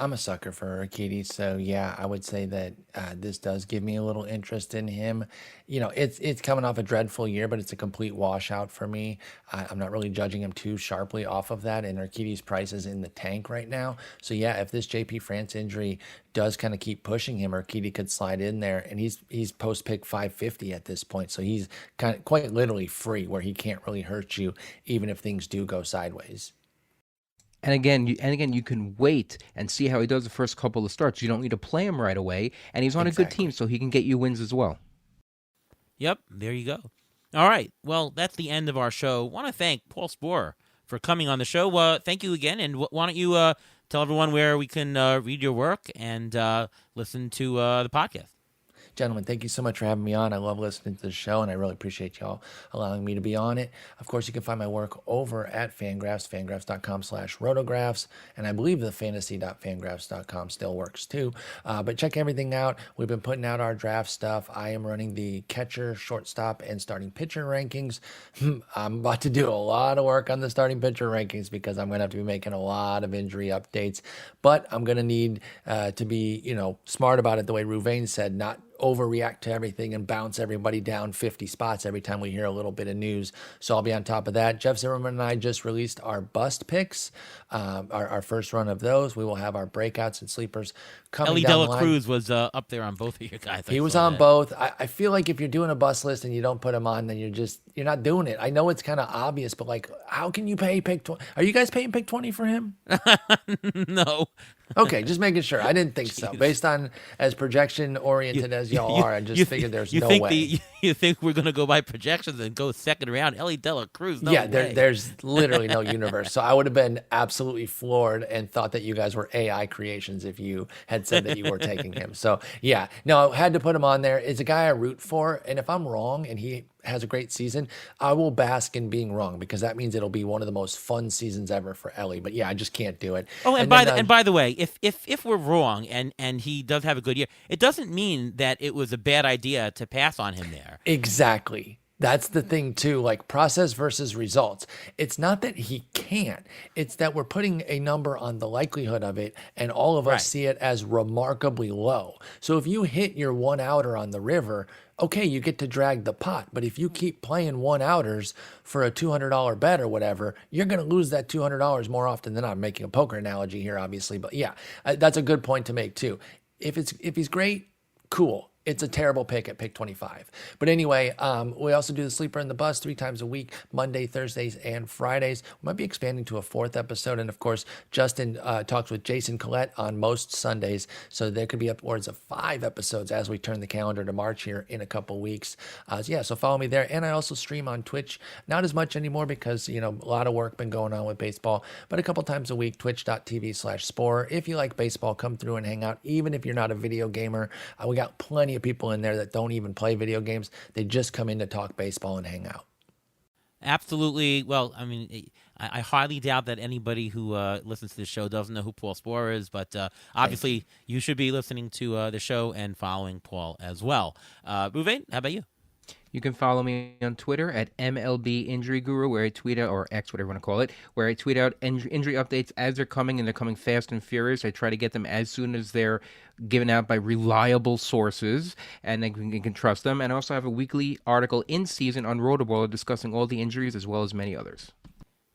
I'm a sucker for Urquidy, so yeah, I would say that this does give me a little interest in him. You know, it's coming off a dreadful year, but it's a complete washout for me. I'm not really judging him too sharply off of that, and Urquidy's price is in the tank right now. So yeah, if this JP France injury does kind of keep pushing him, Urquidy could slide in there, and he's post pick 550 at this point, so he's kind of quite literally free, where he can't really hurt you, even if things do go sideways. And again, you can wait and see how he does the first couple of starts. You don't need to play him right away, and he's on a good team, so he can get you wins as well. Yep, there you go. All right, well, that's the end of our show. Want to thank Paul Sporer for coming on the show. Thank you again, and why don't you tell everyone where we can read your work and listen to the podcast. Gentlemen, thank you so much for having me on. I love listening to the show, and I really appreciate y'all allowing me to be on it. Of course, you can find my work over at Fangraphs, fangraphs.com/rotographs, and I believe the fantasy.fangraphs.com still works too. But check everything out. We've been putting out our draft stuff. I am running the catcher, shortstop, and starting pitcher rankings. I'm about to do a lot of work on the starting pitcher rankings because I'm going to have to be making a lot of injury updates. But I'm going to need to be, smart about it the way Rouvain said, not overreact to everything and bounce everybody down 50 spots every time we hear a little bit of news. So I'll be on top of that. Jeff Zimmerman and I just released our bust picks, our first run of those. We will have our breakouts and sleepers coming Ellie down De the La line. Cruz was up there on both of you guys. He was on both. I feel like if you're doing a bust list and you don't put him on, then you're not doing it. I know it's kind of obvious, but like, how can you pay pick 20? Are you guys paying pick 20 for him? No. Okay, just making sure. I didn't think so. Based on as projection oriented as y'all are, I just figured there's no way. You think we're going to go by projections and go second round? Ellie De La Cruz, no yeah, way. There's literally no universe. So I would have been absolutely floored and thought that you guys were AI creations if you had said that you were taking him. So yeah, no, I had to put him on there. It's a guy I root for, and if I'm wrong and he has a great season, I will bask in being wrong because that means it'll be one of the most fun seasons ever for Ellie. But yeah, I just can't do it. Oh, and by the way, if we're wrong and he does have a good year, it doesn't mean that it was a bad idea to pass on him there. Exactly. That's the thing too, like process versus results. It's not that he can't, it's that we're putting a number on the likelihood of it, and all of us see it as remarkably low. So if you hit your one outer on the river, okay, you get to drag the pot. But if you keep playing one outers for a $200 bet or whatever, you're going to lose that $200 more often than not. I'm making a poker analogy here, obviously, but yeah, that's a good point to make too. If he's great, cool. It's a terrible pick at pick 25. But anyway, we also do the sleeper and the bus 3 times a week, Monday, Thursdays, and Fridays. We might be expanding to a 4th episode. And of course, Justin talks with Jason Collette on most Sundays. So there could be upwards of 5 episodes as we turn the calendar to March here in a couple weeks. So follow me there. And I also stream on Twitch. Not as much anymore because, a lot of work been going on with baseball. But a couple times a week, twitch.tv/Sporer. If you like baseball, come through and hang out. Even if you're not a video gamer, we got plenty of people in there that don't even play video games. They just come in to talk baseball and hang out. Absolutely. Well, I mean, I highly doubt that anybody who listens to the show doesn't know who Paul Sporer is, but obviously you should be listening to the show and following Paul as well. Rouvain, how about you? You can follow me on Twitter at MLB Injury Guru, where I tweet out, or X, whatever you want to call it, where I tweet out injury updates as they're coming, and they're coming fast and furious. I try to get them as soon as they're given out by reliable sources, and then you can trust them. And I also have a weekly article in season on Rotoballer discussing all the injuries as well as many others.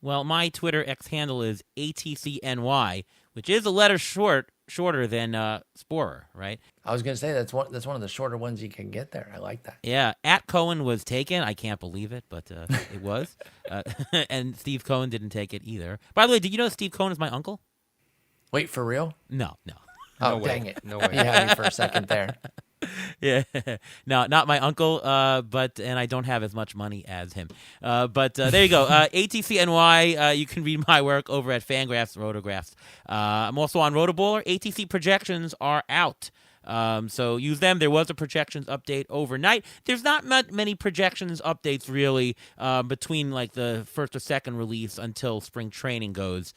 Well, my Twitter X handle is ATCNY, which is a letter shorter than Sporer, right? I was going to say that's one of the shorter ones you can get there. I like that. Yeah, @Cohen was taken. I can't believe it, but it was. And Steve Cohen didn't take it either. By the way, did you know Steve Cohen is my uncle? Wait, for real? No. Oh, No way. dang it. No way. You had me for a second there. Yeah, no, not my uncle, and I don't have as much money as him. But there you go. ATCNY, you can read my work over at Fangraphs Rotographs. I'm also on Rotoballer. ATC projections are out. So use them. There was a projections update overnight. There's not many projections updates really between like the first or second release until spring training goes.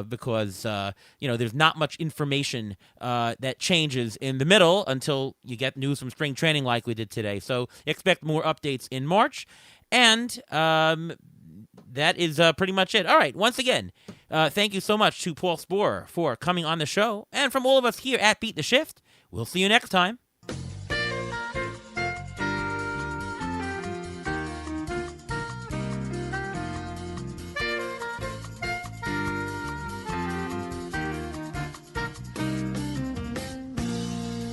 Because there's not much information that changes in the middle until you get news from spring training like we did today. So expect more updates in March. And that is pretty much it. All right, once again, thank you so much to Paul Sporer for coming on the show. And from all of us here at Beat the Shift, we'll see you next time.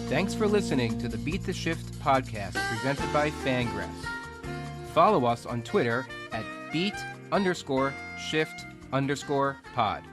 Thanks for listening to the Beat the Shift podcast presented by Fangraphs. Follow us on Twitter at beat_shift_pod.